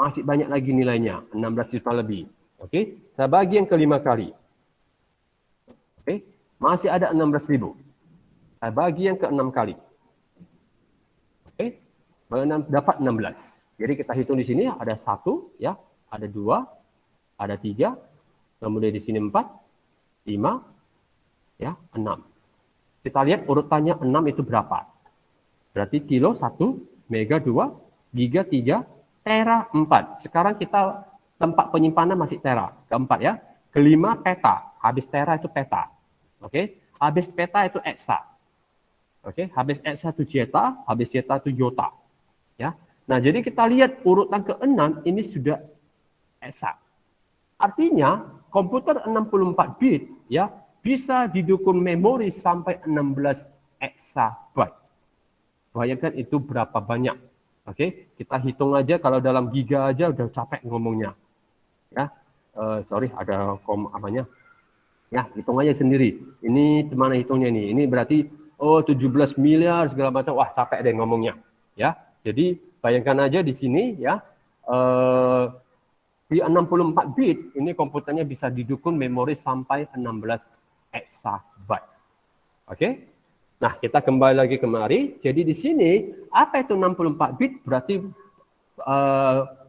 [SPEAKER 1] Masih banyak lagi nilainya, 16 juta lebih. Oke, saya bagi yang ke 5 kali. Oke, masih ada 16.000. Saya bagi yang ke 6 kali. Oke, dapat 16. Jadi kita hitung di sini ada 1, ya, ada 2, ada 3, kemudian di sini 4, 5, ya, 6. Kita lihat urutannya 6 itu berapa. Berarti kilo 1, mega 2, giga 3, tera 4. Sekarang kita tempat penyimpanan masih tera, keempat ya. Kelima peta, habis tera itu peta. Oke, habis peta itu exa. Oke, habis exa itu jeta, habis jeta itu yota. Ya. Nah, jadi kita lihat urutan ke-6 ini sudah exa. Artinya komputer 64 bit ya bisa didukung memori sampai 16 exabyte. Bayangkan itu berapa banyak. Oke, kita hitung aja kalau dalam giga aja udah capek ngomongnya. Ya, ada apanya? Ya, hitung aja sendiri. Ini gimana hitungnya nih? Ini berarti 17 miliar segala macam. Wah, capek deh ngomongnya. Ya. Jadi bayangkan aja di sini ya. Di 64 bit ini komputernya bisa didukung memori sampai 16 exabyte. Oke? Nah, kita kembali lagi kemari. Jadi di sini apa itu 64 bit? Berarti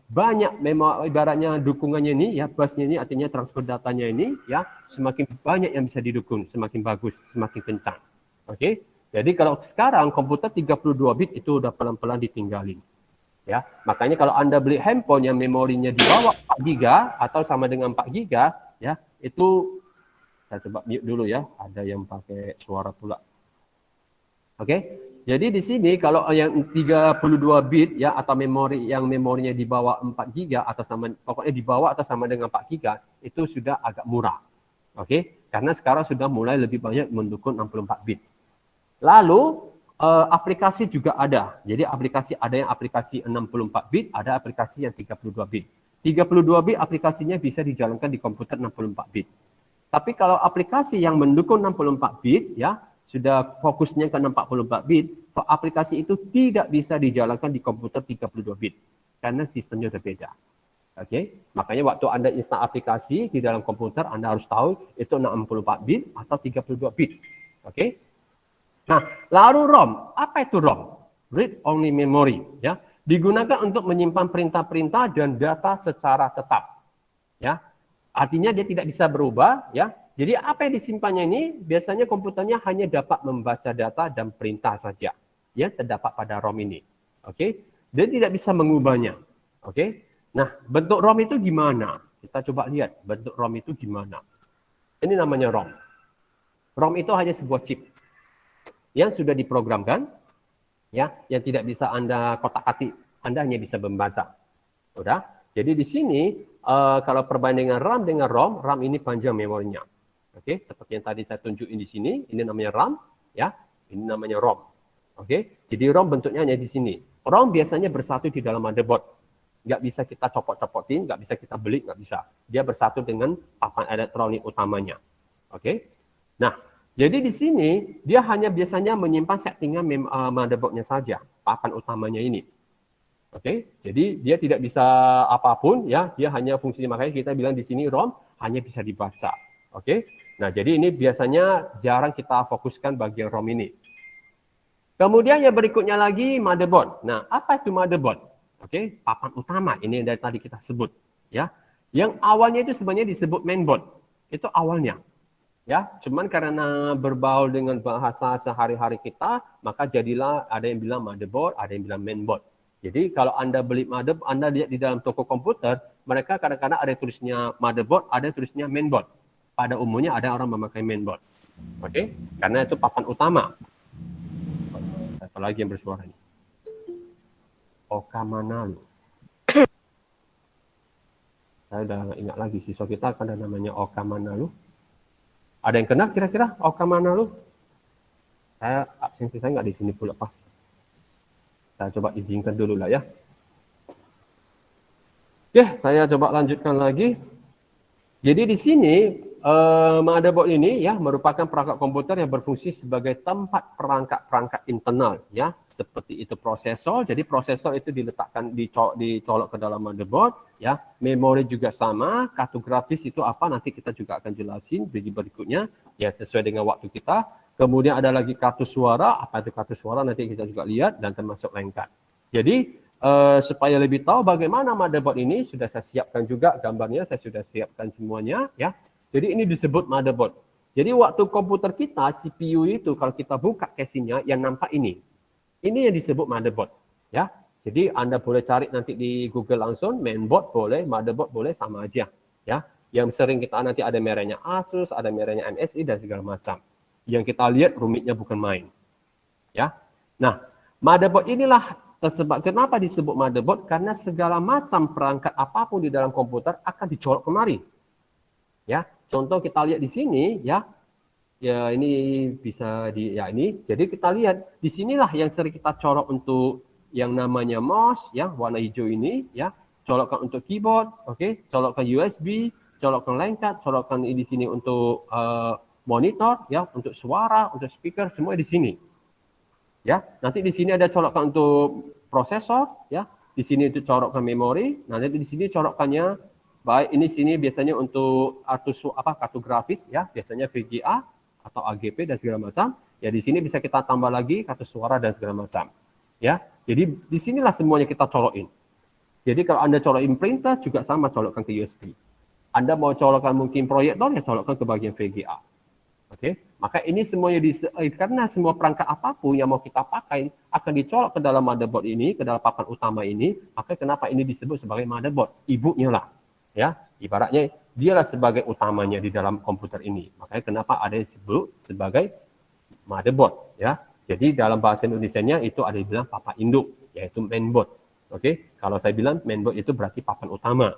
[SPEAKER 1] banyak memang ibaratnya dukungannya ini ya, busnya ini artinya transfer datanya ini ya semakin banyak yang bisa didukung, semakin bagus, semakin kencang. Oke. Jadi kalau sekarang komputer 32 bit itu udah pelan-pelan ditinggalin. Ya, makanya kalau Anda beli handphone yang memorinya di bawah 4 GB atau sama dengan 4 GB ya, itu saya coba mute dulu ya, ada yang pakai suara pula. Oke. Jadi di sini kalau yang 32 bit ya atau memorinya di bawah 4 GB atau pokoknya di bawah atau sama dengan 4 GB itu sudah agak murah. Oke? Karena sekarang sudah mulai lebih banyak mendukung 64 bit. Lalu aplikasi juga ada. Jadi ada yang aplikasi 64 bit, ada aplikasi yang 32 bit. 32 bit aplikasinya bisa dijalankan di komputer 64 bit. Tapi kalau aplikasi yang mendukung 64 bit ya sudah fokusnya ke 64 bit, aplikasi itu tidak bisa dijalankan di komputer 32 bit karena sistemnya berbeda. Oke, makanya waktu Anda install aplikasi di dalam komputer Anda harus tahu itu 64 bit atau 32 bit. Oke. Nah, lalu ROM, apa itu ROM? Read only memory ya. Digunakan untuk menyimpan perintah-perintah dan data secara tetap. Ya. Artinya dia tidak bisa berubah ya. Jadi apa yang disimpannya ini biasanya komputernya hanya dapat membaca data dan perintah saja yang terdapat pada ROM ini. Oke, dia tidak bisa mengubahnya. Oke, nah bentuk ROM itu gimana? Kita coba lihat bentuk ROM itu gimana. Ini namanya ROM. ROM itu hanya sebuah chip yang sudah diprogramkan, ya, yang tidak bisa Anda kotak-atik, Anda hanya bisa membaca. Udah. Jadi di sini kalau perbandingan RAM dengan ROM, RAM ini panjang memorinya. Oke, seperti yang tadi saya tunjukin di sini, ini namanya RAM, ya, ini namanya ROM. Oke, jadi ROM bentuknya hanya di sini. ROM biasanya bersatu di dalam motherboard. nggak bisa kita copot-copotin, nggak bisa kita beli, nggak bisa. Dia bersatu dengan papan elektronik utamanya. Oke. Nah, jadi di sini dia hanya biasanya menyimpan settingan motherboardnya saja, papan utamanya ini. Oke, jadi dia tidak bisa apapun ya, dia hanya fungsinya, makanya kita bilang di sini ROM hanya bisa dibaca. Oke. Nah, jadi ini biasanya jarang kita fokuskan bagian ROM ini. Kemudian yang berikutnya lagi motherboard. Nah, apa itu motherboard? Oke, papan utama ini yang dari tadi kita sebut ya. Yang awalnya itu sebenarnya disebut mainboard. Itu awalnya. Ya, cuman karena berbaur dengan bahasa sehari-hari kita, maka jadilah ada yang bilang motherboard, ada yang bilang mainboard. Jadi kalau Anda beli motherboard, Anda lihat di dalam toko komputer, mereka kadang-kadang ada tulisnya motherboard, ada tulisnya mainboard. Pada umumnya ada orang memakai mainboard. Oke, karena itu papan utama. Apa lagi yang bersuara ini? Oka Manalu. Saya udah nggak ingat lagi, siswa kita kan ada namanya Oka Manalu. Ada yang kenal kira-kira Oka Manalu? Saya absensi saya nggak di sini pula pas. Saya coba izinkan dulu lah ya. Oke, saya coba lanjutkan lagi. Jadi di sini motherboard ini ya merupakan perangkat komputer yang berfungsi sebagai tempat perangkat-perangkat internal ya, seperti itu prosesor. Jadi prosesor itu diletakkan dicolok ke dalam motherboard ya. Memori juga sama, kartu grafis itu apa nanti kita juga akan jelasin di berikutnya ya sesuai dengan waktu kita. Kemudian ada lagi kartu suara, apa itu kartu suara nanti kita juga lihat dan termasuk lengkap. Jadi supaya lebih tahu bagaimana motherboard ini sudah saya siapkan juga gambarnya, saya sudah siapkan semuanya ya. Jadi ini disebut motherboard. Jadi waktu komputer kita CPU itu kalau kita buka casingnya yang nampak ini. Ini yang disebut motherboard ya. Jadi Anda boleh cari nanti di Google langsung, mainboard boleh, motherboard boleh sama aja ya. Yang sering kita nanti ada mereknya Asus, ada mereknya MSI dan segala macam. Yang kita lihat rumitnya bukan main. Ya. Nah, motherboard inilah tersebut. Kenapa disebut motherboard? Karena segala macam perangkat apapun di dalam komputer akan dicolok kemari. Ya, contoh kita lihat di sini ya. Ya, ini bisa ya ini. Jadi kita lihat di sinilah yang sering kita colok untuk yang namanya mouse ya, warna hijau ini ya. Colokkan untuk keyboard, oke, colokkan USB, colokkan lengkap, colokkan di sini untuk monitor ya, untuk suara, untuk speaker, semua di sini. Ya, nanti di sini ada colokan untuk prosesor ya. Di sini itu colokkan memori. Nah, nanti di sini colokkannya baik ini sini biasanya untuk kartu grafis ya, biasanya VGA atau AGP dan segala macam. Ya, di sini bisa kita tambah lagi kartu suara dan segala macam. Ya. Jadi di sinilah semuanya kita colokin. Jadi kalau Anda colokin printer juga sama colokkan ke USB. Anda mau colokkan mungkin proyektor ya colokkan ke bagian VGA. Oke, maka ini semuanya karena semua perangkat apapun yang mau kita pakai akan dicolok ke dalam motherboard ini, ke dalam papan utama ini, maka kenapa ini disebut sebagai motherboard? Ibunya lah, ya, ibaratnya dialah sebagai utamanya di dalam komputer ini. Makanya kenapa ada yang disebut sebagai motherboard, ya. Jadi dalam bahasa Indonesianya itu ada yang bilang papan induk, yaitu mainboard. Oke, kalau saya bilang mainboard itu berarti papan utama.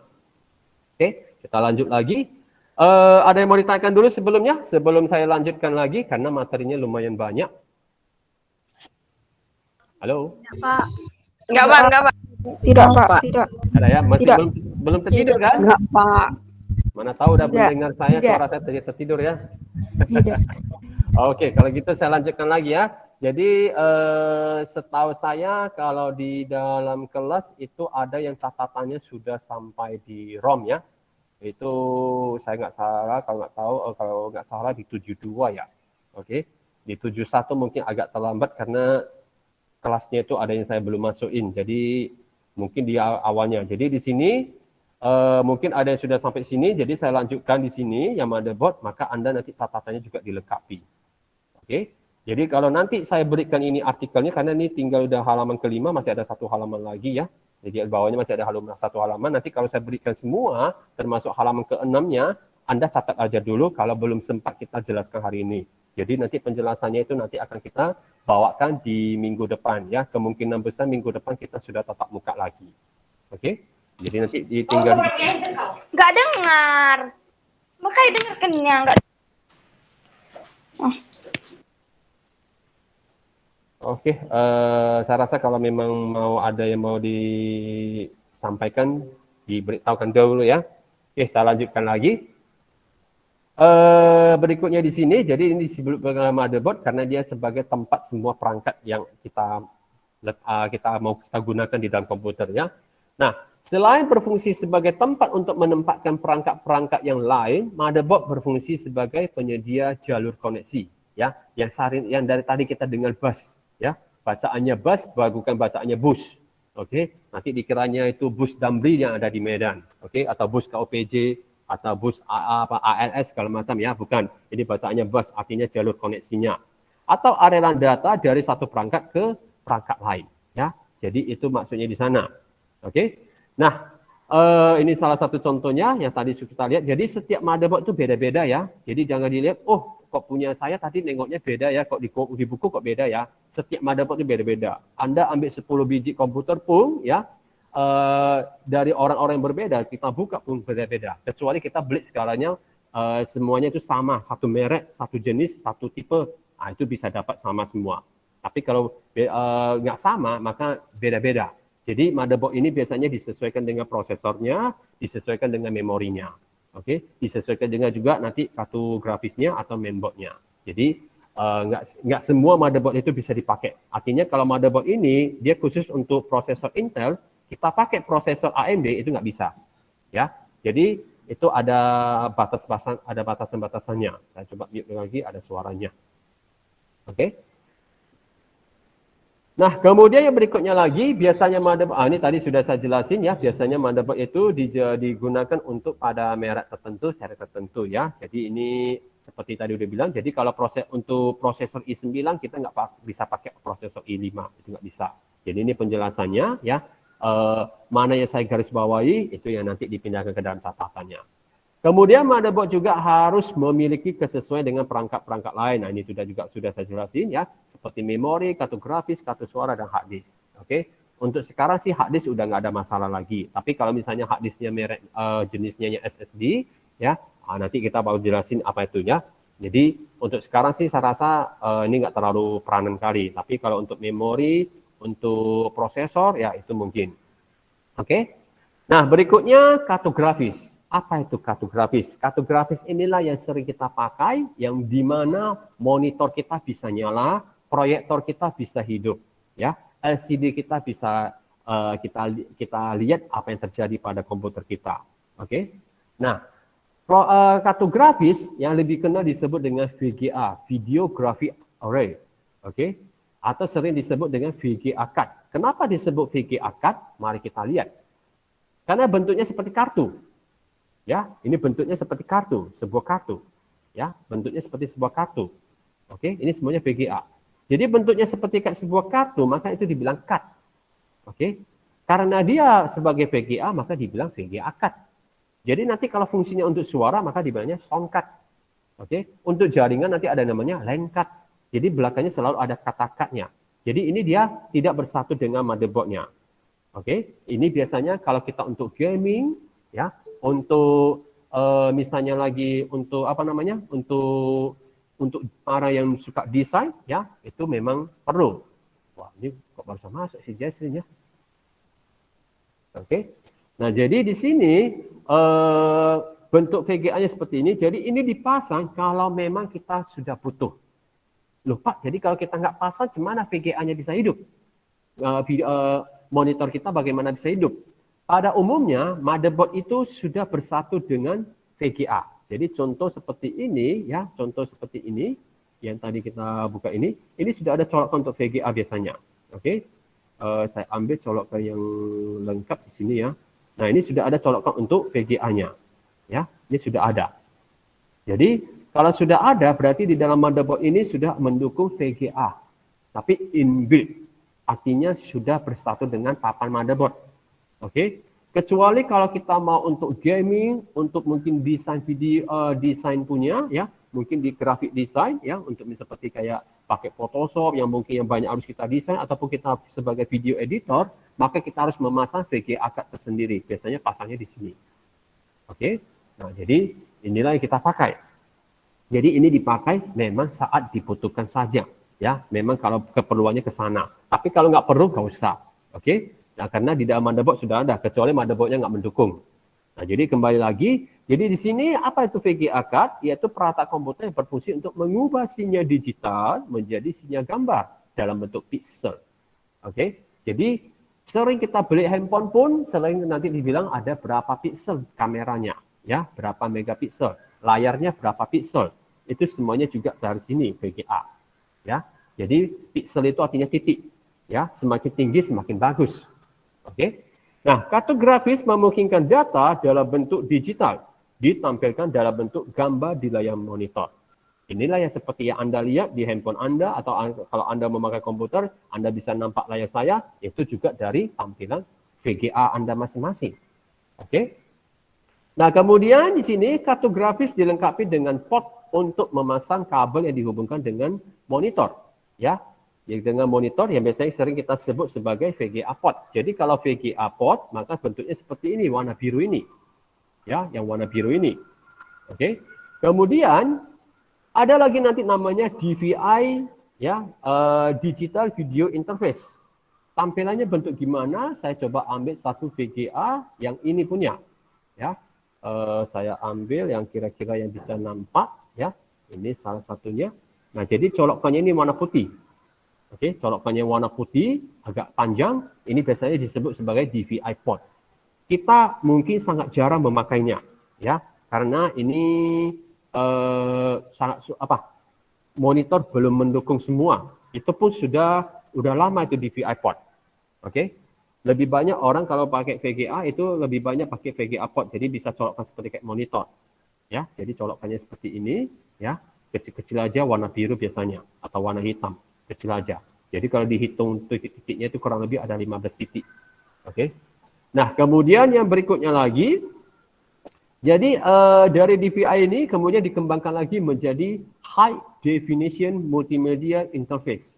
[SPEAKER 1] Oke, kita lanjut lagi. Ada yang mau ditanyakan dulu sebelumnya? Sebelum saya lanjutkan lagi, karena materinya lumayan banyak. Halo?
[SPEAKER 2] Pak. Enggak, Pak. Enggak, Pak.
[SPEAKER 3] Tidak, Pak. Tidak.
[SPEAKER 1] Ada ya? Masih
[SPEAKER 3] Tidak.
[SPEAKER 1] belum tertidur kan?
[SPEAKER 3] Enggak, Pak.
[SPEAKER 1] Mana tahu udah
[SPEAKER 3] Tidak.
[SPEAKER 1] mendengar saya,
[SPEAKER 3] Tidak.
[SPEAKER 1] suara saya tertidur ya?
[SPEAKER 3] Tidak.
[SPEAKER 1] Oke, kalau gitu saya lanjutkan lagi ya. Jadi setahu saya kalau di dalam kelas itu ada yang catatannya sudah sampai di ROM ya. Itu saya nggak salah, kalau nggak salah di 72 ya. Oke, di 71 mungkin agak terlambat karena kelasnya itu ada yang saya belum masukin. Jadi mungkin di awalnya. Jadi di sini mungkin ada yang sudah sampai sini. Jadi saya lanjutkan di sini yang motherboard, maka Anda nanti catatannya juga dilengkapi. Oke. Jadi kalau nanti saya berikan ini artikelnya, karena ini tinggal udah halaman kelima, masih ada satu halaman lagi ya. Jadi di bawahnya masih ada satu halaman. Nanti kalau saya berikan semua, termasuk halaman ke-6-nya, Anda catat aja dulu kalau belum sempat kita jelaskan hari ini. Jadi nanti penjelasannya itu nanti akan kita bawakan di minggu depan ya. Kemungkinan besar minggu depan kita sudah tatap muka lagi. Oke? Jadi nanti tinggal
[SPEAKER 2] Enggak dengar. Makanya dengarkannya enggak.
[SPEAKER 1] Oke, saya rasa kalau memang mau ada yang mau di sampaikan, diberitahukan dahulu ya. Oke, saya lanjutkan lagi. Berikutnya di sini, jadi ini disebut dengan motherboard karena dia sebagai tempat semua perangkat yang kita mau kita gunakan di dalam komputer ya. Nah, selain berfungsi sebagai tempat untuk menempatkan perangkat-perangkat yang lain, motherboard berfungsi sebagai penyedia jalur koneksi ya, yang dari tadi kita dengar bus ya. Bacaannya bus bukan bacaannya bus. Oke, nanti dikiranya itu bus Damri yang ada di Medan, oke, atau bus KOPJ atau bus ALS segala macam ya, bukan. Ini bacaannya bus, artinya jalur koneksinya. Atau aliran data dari satu perangkat ke perangkat lain ya. Jadi itu maksudnya di sana. Oke. Nah, ini salah satu contohnya yang tadi kita lihat. Jadi setiap motherboard itu beda-beda ya. Jadi jangan dilihat, oh kok punya saya tadi nengoknya beda ya, kok di buku kok beda ya. Setiap motherboard itu beda-beda. Anda ambil 10 biji komputer pun ya, dari orang-orang yang berbeda, kita buka pun beda-beda. Kecuali kita beli segalanya, semuanya itu sama, satu merek, satu jenis, satu tipe, itu bisa dapat sama semua. Tapi kalau nggak sama, maka beda-beda. Jadi motherboard ini biasanya disesuaikan dengan prosesornya, disesuaikan dengan memorinya. Oke, disesuaikan dengan juga nanti kartu grafisnya atau mainboardnya. Jadi nggak semua motherboard itu bisa dipakai. Artinya kalau motherboard ini dia khusus untuk prosesor Intel, kita pakai prosesor AMD itu nggak bisa, ya. Jadi itu ada batasan-batasannya. Saya coba mute lagi, ada suaranya. Oke. Nah, kemudian yang berikutnya lagi, biasanya motherboard, ini tadi sudah saya jelasin ya, biasanya motherboard itu digunakan untuk pada merek tertentu, seri tertentu ya. Jadi ini seperti tadi udah bilang, jadi kalau untuk prosesor i9 kita nggak bisa pakai prosesor i5, itu nggak bisa. Jadi ini penjelasannya ya. Mana yang saya garis bawahi itu yang nanti dipindahkan ke dalam catatannya. Kemudian motherboard juga harus memiliki kesesuaian dengan perangkat-perangkat lain. Nah, ini juga sudah saya jelasin ya, seperti memori, kartu grafis, kartu suara dan hard disk. Oke. Untuk sekarang sih hard disk udah nggak ada masalah lagi. Tapi kalau misalnya hard disknya merek jenisnya SSD ya, nanti kita baru jelasin apa itu ya. Jadi untuk sekarang sih saya rasa ini nggak terlalu peranan kali. Tapi kalau untuk memori, untuk prosesor ya itu mungkin. Oke. Nah, berikutnya kartu grafis. Apa itu kartu grafis? Kartu grafis inilah yang sering kita pakai, yang di mana monitor kita bisa nyala, proyektor kita bisa hidup, ya. LCD kita bisa kita lihat apa yang terjadi pada komputer kita. Oke. Nah, kartu grafis yang lebih kenal disebut dengan VGA, Video Graphic Array. Oke. Atau sering disebut dengan VGA card. Kenapa disebut VGA card? Mari kita lihat. Karena bentuknya seperti kartu. Ya, ini bentuknya seperti kartu, sebuah kartu. Ya, bentuknya seperti sebuah kartu. Oke, ini semuanya VGA. Jadi bentuknya seperti sebuah kartu, maka itu dibilang card. Oke. Karena dia sebagai VGA, maka dibilang VGA card. Jadi nanti kalau fungsinya untuk suara, maka dibilangnya sound card. Oke. Untuk jaringan nanti ada namanya LAN card. Jadi belakangnya selalu ada kata-katanya. Jadi ini dia tidak bersatu dengan motherboardnya. Oke, ini biasanya kalau kita untuk gaming, ya, untuk misalnya lagi untuk apa namanya, untuk para yang suka desain, ya, itu memang perlu. Wah, ini kok baru bisa masuk si Jason ya? Oke, nah jadi di sini bentuk VGA-nya seperti ini. Jadi ini dipasang kalau memang kita sudah butuh. Loh Pak, jadi kalau kita nggak pasang, gimana VGA-nya bisa hidup? Monitor kita bagaimana bisa hidup? Pada umumnya, motherboard itu sudah bersatu dengan VGA. Jadi contoh seperti ini, ya, contoh seperti ini, yang tadi kita buka ini sudah ada colokan untuk VGA biasanya. Oke, saya ambil colokan yang lengkap di sini ya. Nah, ini sudah ada colokan untuk VGA-nya. Ya, ini sudah ada. Jadi kalau sudah ada, berarti di dalam motherboard ini sudah mendukung VGA. Tapi inbuilt, artinya sudah bersatu dengan papan motherboard. Oke. Kecuali kalau kita mau untuk gaming, untuk mungkin desain video, desain punya, ya, mungkin di graphic design, ya, untuk seperti kayak pakai Photoshop yang mungkin yang banyak harus kita desain, ataupun kita sebagai video editor, maka kita harus memasang VGA card tersendiri. Biasanya pasangnya di sini. Oke. Nah, jadi inilah yang kita pakai. Jadi ini dipakai memang saat dibutuhkan saja, ya. Memang kalau keperluannya ke sana. Tapi kalau nggak perlu nggak usah, oke. Nah, karena di dalam motherboard sudah ada, kecuali motherboardnya nggak mendukung. Nah, jadi kembali lagi, jadi di sini apa itu VGA card? Yaitu perangkat komputer yang berfungsi untuk mengubah sinyal digital menjadi sinyal gambar dalam bentuk pixel. Oke, jadi sering kita beli handphone pun sering nanti dibilang ada berapa pixel kameranya, ya, berapa megapiksel, layarnya berapa pixel. Itu semuanya juga dari sini VGA, ya. Jadi pixel itu artinya titik, ya, semakin tinggi semakin bagus. Oke. Nah, kartografis memungkinkan data dalam bentuk digital ditampilkan dalam bentuk gambar di layar monitor. Inilah yang seperti yang Anda lihat di handphone Anda, atau kalau Anda memakai komputer, Anda bisa nampak layar saya, itu juga dari tampilan VGA Anda masing-masing. Oke. Nah, kemudian di sini kartografis dilengkapi dengan port untuk memasang kabel yang dihubungkan dengan monitor, ya. Yang dengan monitor yang biasanya sering kita sebut sebagai VGA port. Jadi kalau VGA port, maka bentuknya seperti ini, warna biru ini. Ya, yang warna biru ini. Oke. Kemudian ada lagi nanti namanya DVI, ya, Digital Video Interface. Tampilannya bentuk gimana? Saya coba ambil satu VGA yang ini punya. Ya, saya ambil yang kira-kira yang bisa nampak. Ya, ini salah satunya. Nah, jadi colokannya ini warna putih. Oke, colokannya warna putih, agak panjang, ini biasanya disebut sebagai DVI port. Kita mungkin sangat jarang memakainya, ya, karena ini monitor belum mendukung semua. Itu pun sudah lama itu DVI port. Oke, lebih banyak orang kalau pakai VGA itu lebih banyak pakai VGA port, jadi bisa colokkan seperti kayak monitor, ya. Jadi colokannya seperti ini, ya, kecil-kecil aja, warna biru biasanya atau warna hitam. Kecil aja. Jadi kalau dihitung titik-titiknya itu kurang lebih ada 15 titik. Oke. Nah, kemudian yang berikutnya lagi, jadi dari DVI ini kemudian dikembangkan lagi menjadi High Definition Multimedia Interface,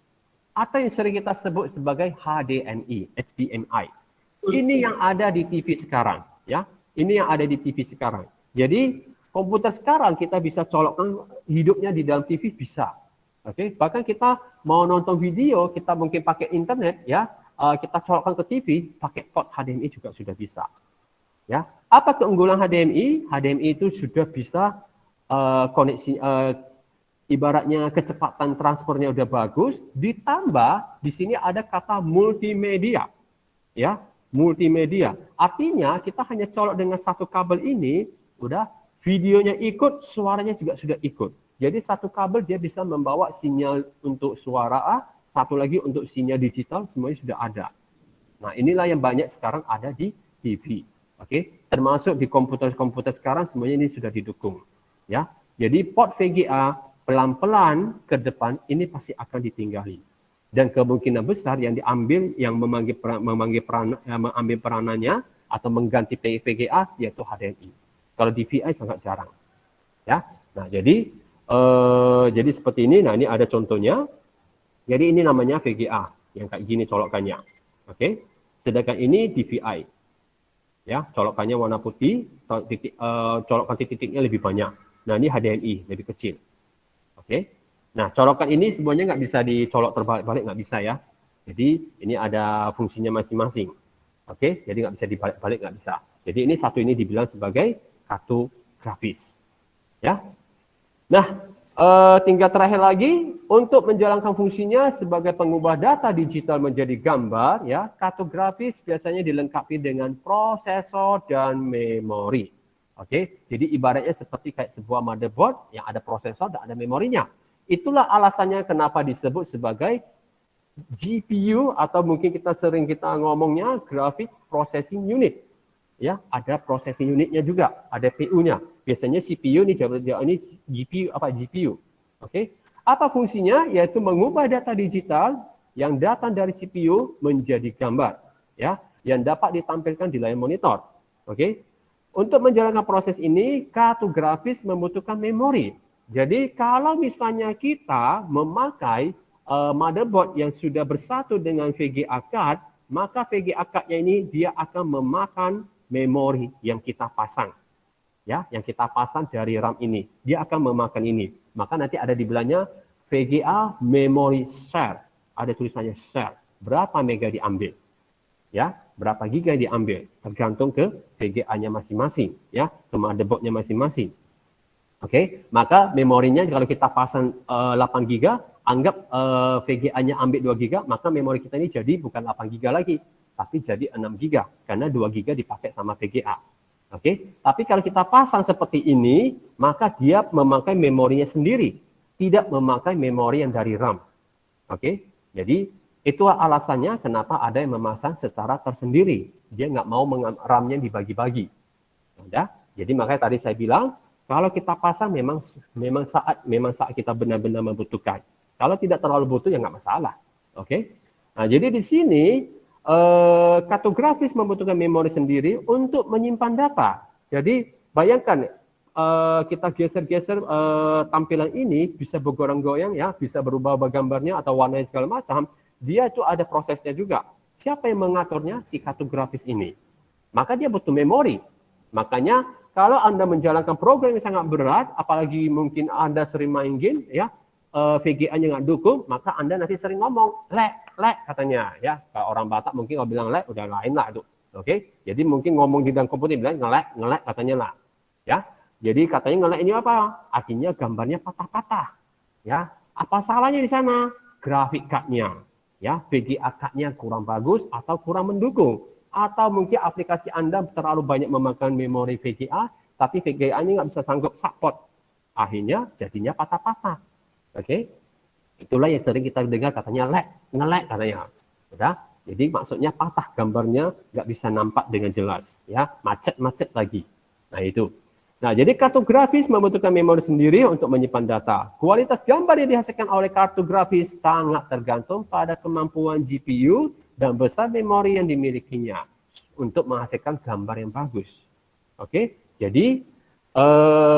[SPEAKER 1] atau yang sering kita sebut sebagai HDMI, HDMI. Ini yang ada di TV sekarang, ya. Ini yang ada di TV sekarang. Jadi komputer sekarang kita bisa colokkan hidupnya di dalam TV bisa. Oke, bahkan kita mau nonton video, kita mungkin pakai internet, ya, kita colokkan ke TV, pakai port HDMI juga sudah bisa. Ya, apa keunggulan HDMI? HDMI itu sudah bisa koneksi, ibaratnya kecepatan transfernya udah bagus, ditambah di sini ada kata multimedia, ya, multimedia. Artinya kita hanya colok dengan satu kabel ini, udah videonya ikut, suaranya juga sudah ikut. Jadi satu kabel dia bisa membawa sinyal untuk suara A, satu lagi untuk sinyal digital, semuanya sudah ada. Nah, inilah yang banyak sekarang ada di TV. Oke, termasuk di komputer-komputer sekarang semuanya ini sudah didukung. Ya, jadi port VGA pelan-pelan ke depan ini pasti akan ditinggali. Dan kemungkinan besar yang diambil, yang mengambil peranannya atau mengganti VGA yaitu HDMI. Kalau DVI sangat jarang. Ya, nah jadi seperti ini. Nah, ini ada contohnya. Jadi ini namanya VGA yang kayak gini colokannya. Oke. Sedangkan ini DVI. Ya, colokannya warna putih, colokan titik-titiknya lebih banyak. Nah, ini HDMI lebih kecil. Oke. Nah, colokan ini semuanya nggak bisa dicolok terbalik-balik, nggak bisa ya. Jadi ini ada fungsinya masing-masing. Oke, jadi nggak bisa dibalik-balik, nggak bisa. Jadi ini satu ini dibilang sebagai kartografis. Ya. Nah, tinggal terakhir lagi untuk menjalankan fungsinya sebagai pengubah data digital menjadi gambar, ya, kartografis biasanya dilengkapi dengan prosesor dan memori. Oke, jadi ibaratnya seperti kayak sebuah motherboard yang ada prosesor dan ada memorinya. Itulah alasannya kenapa disebut sebagai GPU, atau mungkin kita ngomongnya Graphics Processing Unit. Ya, ada processing unitnya juga, ada PU-nya. Biasanya CPU ini GPU. Oke. Apa fungsinya? Yaitu mengubah data digital yang datang dari CPU menjadi gambar, ya, yang dapat ditampilkan di layar monitor. Oke. Untuk menjalankan proses ini, kartografis membutuhkan memori. Jadi kalau misalnya kita memakai motherboard yang sudah bersatu dengan VGA card, maka VGA card-nya ini dia akan memakan memori yang kita pasang, ya, yang kita pasang dari RAM ini, dia akan memakan ini. Maka nanti ada di belakangnya VGA memory share, ada tulisannya share, berapa mega diambil. Ya, berapa giga yang diambil tergantung ke VGA-nya masing-masing, ya, ke motherboard-nya masing-masing. Oke, maka memorinya kalau kita pasang 8 giga, anggap VGA-nya ambil 2 giga, maka memori kita ini jadi bukan 8 giga lagi, tapi jadi 6 giga karena 2 giga dipakai sama VGA. Oke, tapi kalau kita pasang seperti ini, maka dia memakai memorinya sendiri, tidak memakai memori yang dari RAM. Oke, jadi itu alasannya kenapa ada yang memasang secara tersendiri. Dia nggak mau RAM-nya dibagi-bagi. Udah? Jadi makanya tadi saya bilang, kalau kita pasang memang saat kita benar-benar membutuhkan. Kalau tidak terlalu butuh ya nggak masalah. Oke. Nah, jadi di sini kartografis membutuhkan memori sendiri untuk menyimpan data. Jadi bayangkan kita geser-geser tampilan ini bisa bergoyang-goyang ya, bisa berubah-ubah gambarnya atau warnanya segala macam. Dia itu ada prosesnya juga. Siapa yang mengaturnya? Si kartografis ini. Maka dia butuh memori. Makanya kalau Anda menjalankan program yang sangat berat, apalagi mungkin Anda sering main game, ya, VGA-nya nggak dukung, maka Anda nanti sering ngomong, lek katanya, ya. Kalau orang Batak mungkin kalau bilang lek, udah lain lah itu. Oke, jadi mungkin ngomong di dalam komputer bilang ngelek katanya lah, ya. Jadi katanya ngelek ini apa? Artinya gambarnya patah-patah, ya. Apa salahnya di sana? Grafik card-nya, ya, VGA card-nya kurang bagus atau kurang mendukung. Atau mungkin aplikasi Anda terlalu banyak memakan memori VGA, tapi VGA-nya nggak bisa sanggup support. Akhirnya jadinya patah-patah. Oke? Itulah yang sering kita dengar katanya ngelek katanya. Udah? Jadi maksudnya patah gambarnya nggak bisa nampak dengan jelas. Ya, macet lagi. Nah itu. Nah, jadi kartografis membutuhkan memori sendiri untuk menyimpan data. Kualitas gambar yang dihasilkan oleh kartografis sangat tergantung pada kemampuan GPU dan besar memori yang dimilikinya untuk menghasilkan gambar yang bagus. Oke, jadi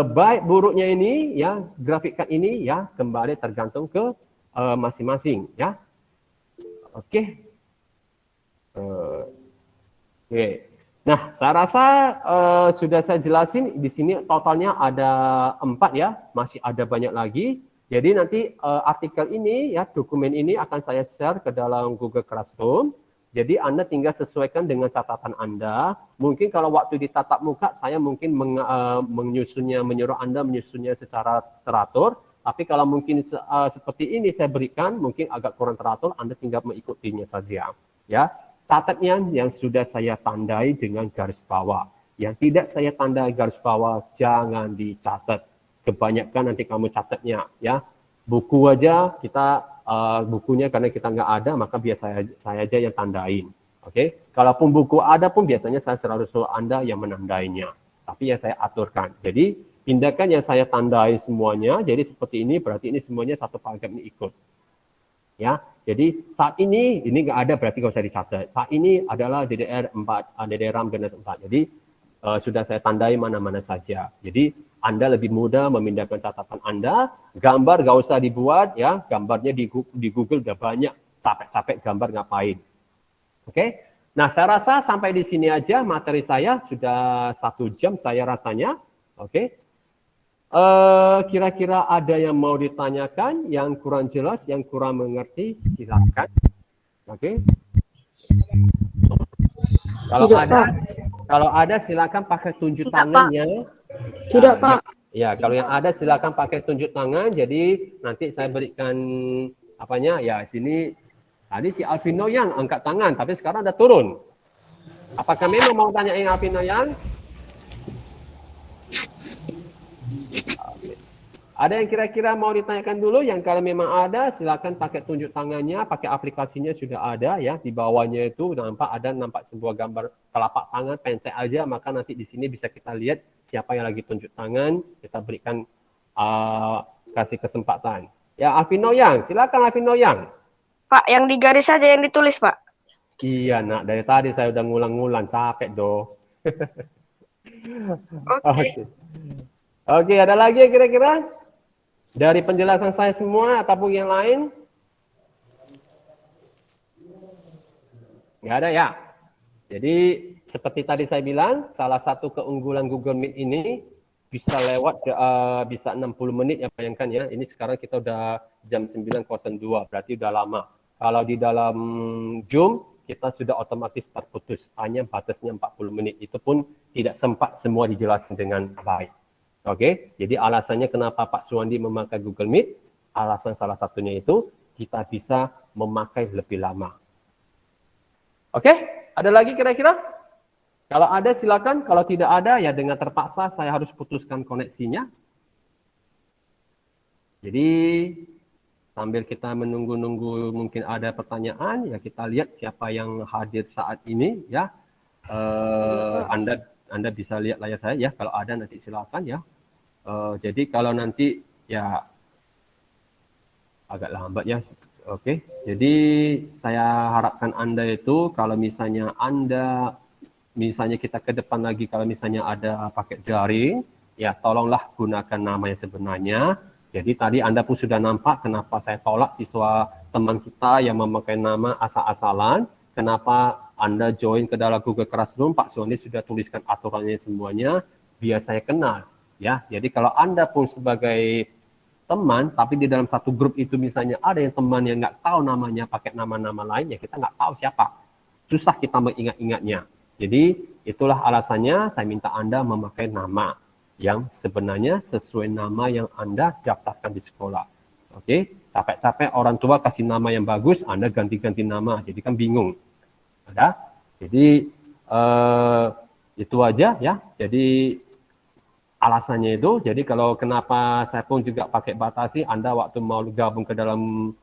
[SPEAKER 1] baik buruknya ini ya, grafik card ini ya kembali tergantung ke masing-masing ya. Oke. Oke. Nah, saya rasa sudah saya jelasin di sini totalnya ada 4 ya, masih ada banyak lagi. Jadi nanti artikel ini ya, dokumen ini akan saya share ke dalam Google Classroom. Jadi Anda tinggal sesuaikan dengan catatan Anda. Mungkin kalau waktu di tatap muka saya mungkin menyuruh Anda menyusunnya secara teratur. Tapi kalau mungkin seperti ini saya berikan mungkin agak kurang teratur, Anda tinggal mengikutinya saja. Ya, catatnya yang sudah saya tandai dengan garis bawah. Yang tidak saya tandai garis bawah jangan dicatat. Kebanyakan nanti kamu catatnya ya. Buku aja kita bukunya karena kita nggak ada maka biasa saya aja yang tandain. Oke. Kalaupun buku ada pun biasanya saya selalu suruh Anda yang menandainya. Tapi ya saya aturkan. Jadi pindahkan yang saya tandai semuanya. Jadi seperti ini berarti ini semuanya satu paragraf ini ikut. Ya. Jadi saat ini nggak ada berarti nggak usah dicatat. Saat ini adalah DDR4, DDR-RAM Gen 4. Jadi sudah saya tandai mana-mana saja. Jadi Anda lebih mudah memindahkan catatan Anda, gambar nggak usah dibuat ya, gambarnya di Google udah banyak, capek-capek gambar ngapain. Oke, nah saya rasa sampai di sini aja materi saya, sudah 1 jam saya rasanya. Oke, kira-kira ada yang mau ditanyakan, yang kurang jelas, yang kurang mengerti, silakan. Oke. Kalau ada silakan pakai tunjuk tangannya.
[SPEAKER 3] Tidak, Pak.
[SPEAKER 1] Ya, kalau yang ada silakan pakai tunjuk tangan. Jadi nanti saya berikan apanya ya sini. Tadi si Alvino yang angkat tangan, tapi sekarang udah turun. Apakah memang mau tanyain Alvino yang? Ada yang kira-kira mau ditanyakan dulu? Yang kalau memang ada, silakan pakai tunjuk tangannya, pakai aplikasinya sudah ada ya. Di bawahnya itu nampak sebuah gambar telapak tangan, pencet aja, maka nanti di sini bisa kita lihat siapa yang lagi tunjuk tangan. Kita berikan kasih kesempatan. Ya, Alvino Yang, silakan Alvino Yang.
[SPEAKER 2] Pak, yang digaris saja yang ditulis, Pak.
[SPEAKER 1] Iya, nak, dari tadi saya udah ngulang-ngulang, capek doh. Oke. Oke, ada lagi yang kira-kira? Dari penjelasan saya semua ataupun yang lain? Nggak ada ya? Jadi seperti tadi saya bilang, salah satu keunggulan Google Meet ini bisa lewat, bisa 60 menit ya, bayangkan ya. Ini sekarang kita udah jam 9.02, berarti udah lama. Kalau di dalam Zoom kita sudah otomatis terputus. Hanya batasnya 40 menit. Itu pun tidak sempat semua dijelaskan dengan baik. Okey, jadi alasannya kenapa Pak Suwandi memakai Google Meet, alasan salah satunya itu kita bisa memakai lebih lama. Okey, ada lagi kira-kira? Kalau ada silakan, kalau tidak ada ya dengan terpaksa saya harus putuskan koneksinya. Jadi sambil kita menunggu-nunggu mungkin ada pertanyaan, ya kita lihat siapa yang hadir saat ini ya. Anda bisa lihat layar saya ya, kalau ada nanti silakan ya. Jadi kalau nanti ya agak lambat ya. Okey. Jadi saya harapkan Anda itu kalau misalnya kita ke depan lagi kalau misalnya ada paket daring, ya tolonglah gunakan nama yang sebenarnya. Jadi tadi Anda pun sudah nampak kenapa saya tolak siswa teman kita yang memakai nama asal-asalan. Kenapa Anda join ke dalam Google Classroom, Pak Suwandi sudah tuliskan aturannya semuanya, biar saya kenal. Ya, jadi kalau Anda pun sebagai teman, tapi di dalam satu grup itu misalnya ada yang teman yang nggak tahu namanya, pakai nama-nama lain, ya kita nggak tahu siapa. Susah kita mengingat-ingatnya. Jadi itulah alasannya saya minta Anda memakai nama yang sebenarnya sesuai nama yang Anda daftarkan di sekolah. Oke, capek-capek orang tua kasih nama yang bagus, Anda ganti-ganti nama, jadi kan bingung. Ada? Jadi itu aja ya. Jadi alasannya itu, jadi kalau kenapa saya pun juga pakai batasi, Anda waktu mau gabung ke dalam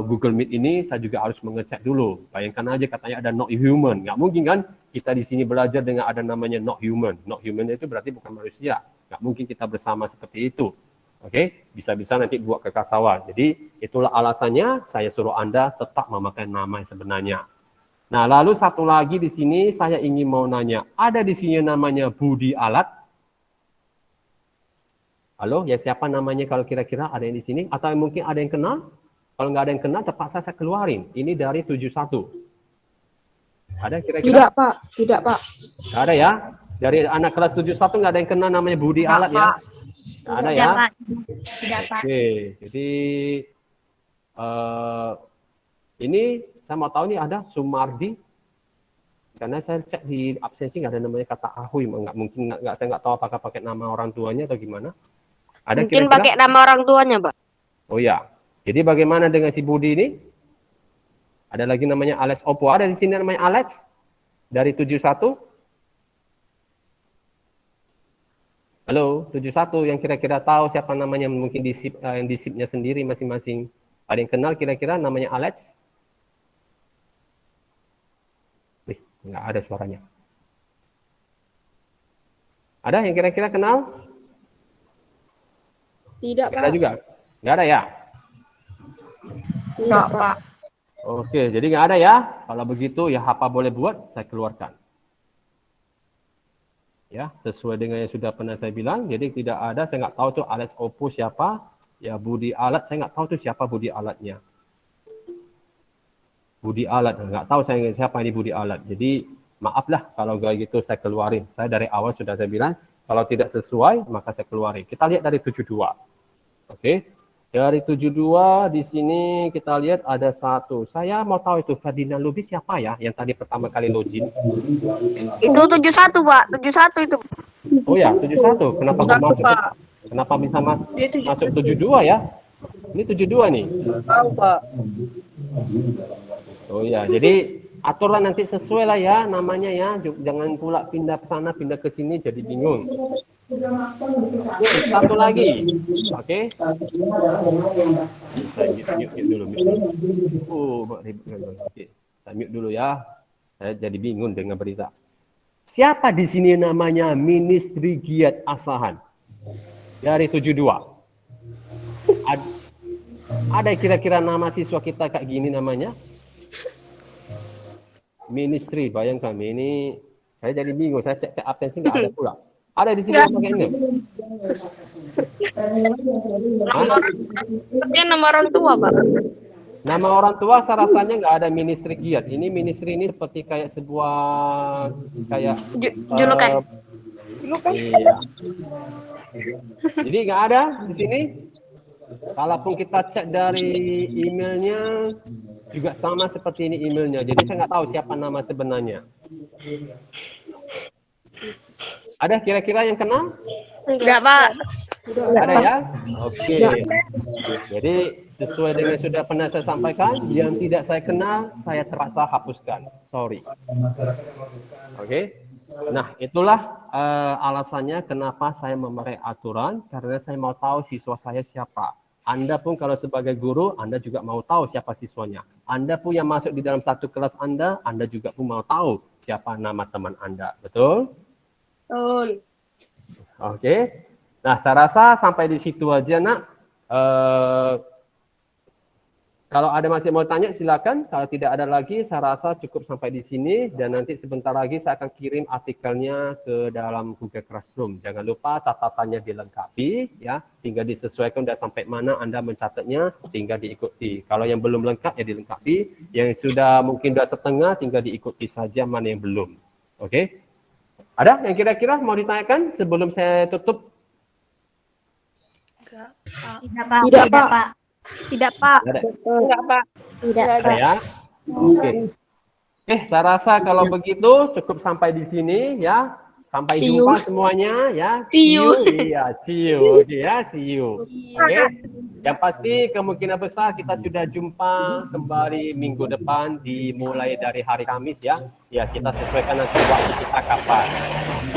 [SPEAKER 1] Google Meet ini, saya juga harus mengecek dulu. Bayangkan aja katanya ada not human. Nggak mungkin kan kita di sini belajar dengan ada namanya not human. Not human itu berarti bukan manusia. Nggak mungkin kita bersama seperti itu. Oke, bisa-bisa nanti buat kekacauan. Jadi itulah alasannya saya suruh Anda tetap memakai nama yang sebenarnya. Nah, lalu satu lagi di sini saya ingin mau nanya, ada di sini namanya Budi Alat? Halo, ya siapa namanya kalau kira-kira ada yang di sini? Atau mungkin ada yang kenal? Kalau nggak ada yang kenal, terpaksa saya keluarin. Ini dari 71. Ada kira-kira?
[SPEAKER 3] Tidak, Pak. Tidak, Pak.
[SPEAKER 1] Nggak ada ya? Dari anak kelas 71 nggak ada yang kenal namanya Budi Alat ya? Nggak ada ya?
[SPEAKER 4] Tidak, Pak.
[SPEAKER 1] Oke, jadi ini saya mau tahu nih ada Sumardi. Karena saya cek di absensi nggak ada namanya kata Ahui. Nggak mungkin, saya nggak tahu apakah pakai nama orang tuanya atau gimana. Ada
[SPEAKER 2] Mungkin
[SPEAKER 1] kira-kira?
[SPEAKER 2] pakai nama orang tuanya, Pak.
[SPEAKER 1] Oh ya, jadi bagaimana dengan si Budi ini? Ada lagi namanya Alex Oppo. Ada di sini namanya Alex dari 71. Halo, 71 yang kira-kira tahu siapa namanya, mungkin di SIP-nya sendiri masing-masing. Ada yang kenal kira-kira namanya Alex? Nggak ada suaranya. Ada yang kira-kira kenal?
[SPEAKER 3] Tidak,
[SPEAKER 1] Nggak ada
[SPEAKER 3] Pak.
[SPEAKER 1] juga? Nggak ada ya?
[SPEAKER 3] Tidak, Pak.
[SPEAKER 1] Oke, jadi nggak ada ya. Kalau begitu ya apa boleh buat, saya keluarkan. Ya, sesuai dengan yang sudah pernah saya bilang. Jadi tidak ada, saya nggak tahu tuh Alex Oppo siapa. Ya Budi Alat, saya nggak tahu tuh siapa Budi Alatnya. Budi Alat, nggak tahu saya siapa ini Budi Alat. Jadi maaflah kalau kayak gitu saya keluarin. Saya dari awal sudah saya bilang, kalau tidak sesuai maka saya keluarin. Kita lihat dari 72. Oke. Dari 72 di sini kita lihat ada satu. Saya mau tahu itu Ferdinand Lubis siapa ya yang tadi pertama kali login?
[SPEAKER 2] Itu 71, Pak. 71 itu.
[SPEAKER 1] Oh ya, 71. Kenapa kok masuk? Kenapa bisa masuk 72 ya? Ini 72 nih.
[SPEAKER 5] Tahu, Pak.
[SPEAKER 1] Oh ya, jadi aturlah nanti sesuai lah ya namanya ya. Jangan pula pindah ke sana, pindah ke sini jadi bingung. Oke, satu lagi. Oke. Saya mute dulu. Oke, saya mute dulu ya. Saya jadi bingung dengan berita. Siapa di sini namanya Ministri Giat Asahan? Dari 72. Ada kira-kira nama siswa kita kayak gini namanya? Ministry, bayangkan ini saya jadi bingung, saya cek absensi nggak ada pula. Ada di sini yang pakai ini?
[SPEAKER 2] Nama orang tua, Pak.
[SPEAKER 1] Nama orang tua saya rasanya nggak ada ministry giat. Ini ministry ini seperti kayak sebuah kayak
[SPEAKER 2] Julukan.
[SPEAKER 1] iya. Jadi nggak ada di sini. Kalaupun kita cek dari emailnya, juga sama seperti ini emailnya. Jadi saya nggak tahu siapa nama sebenarnya. Ada kira-kira yang kenal?
[SPEAKER 2] Enggak, Pak.
[SPEAKER 1] Ada ya? Oke. Jadi sesuai dengan sudah pernah saya sampaikan, yang tidak saya kenal, saya terpaksa hapuskan. Sorry. Oke. Nah, itulah alasannya kenapa saya memakai aturan, karena saya mau tahu siswa saya siapa. Anda pun kalau sebagai guru, Anda juga mau tahu siapa siswanya. Anda pun yang masuk di dalam satu kelas Anda juga pun mau tahu siapa nama teman Anda. Betul?
[SPEAKER 2] Betul.
[SPEAKER 1] Oke. Nah, saya rasa sampai di situ aja, Nak. Kalau ada masih mau tanya, silakan. Kalau tidak ada lagi, saya rasa cukup sampai di sini. Dan nanti sebentar lagi saya akan kirim artikelnya ke dalam Google Classroom. Jangan lupa catatannya dilengkapi, ya. Tinggal disesuaikan dan sampai mana Anda mencatatnya, tinggal diikuti. Kalau yang belum lengkap, ya dilengkapi. Yang sudah mungkin sudah setengah, tinggal diikuti saja mana yang belum. Oke? Ada yang kira-kira mau ditanyakan sebelum saya tutup?
[SPEAKER 3] Tidak, Pak.
[SPEAKER 2] Tidak, Pak.
[SPEAKER 1] Ada?
[SPEAKER 2] Enggak, Pak.
[SPEAKER 3] Tidak,
[SPEAKER 1] Ada ya? Oke. Saya rasa kalau begitu cukup sampai di sini ya. Sampai
[SPEAKER 2] See
[SPEAKER 1] jumpa
[SPEAKER 2] you.
[SPEAKER 1] semuanya ya.
[SPEAKER 2] See you.
[SPEAKER 1] Iya, see you. Oke ya, see you. Oke. Yang pasti kemungkinan besar kita sudah jumpa kembali minggu depan dimulai dari hari Kamis ya. Ya, kita sesuaikan nanti waktu kita kapan.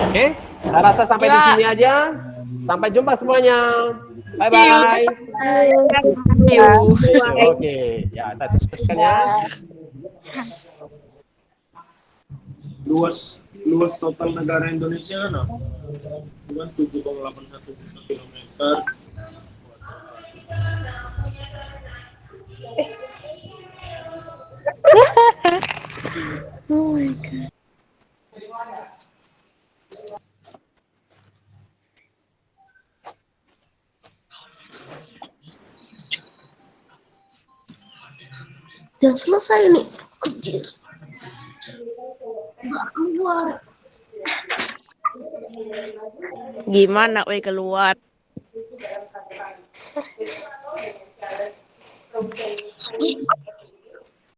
[SPEAKER 1] Oke. Saya rasa sampai di sini aja. Sampai jumpa semuanya. Bye bye. Oke, ya saya teruskan ya.
[SPEAKER 4] Luas total negara Indonesia kan 7,81 juta kilometer.
[SPEAKER 3] Oh my God.
[SPEAKER 5] Udah selesai nih. Anjir. Nggak keluar.
[SPEAKER 6] Gimana we keluar?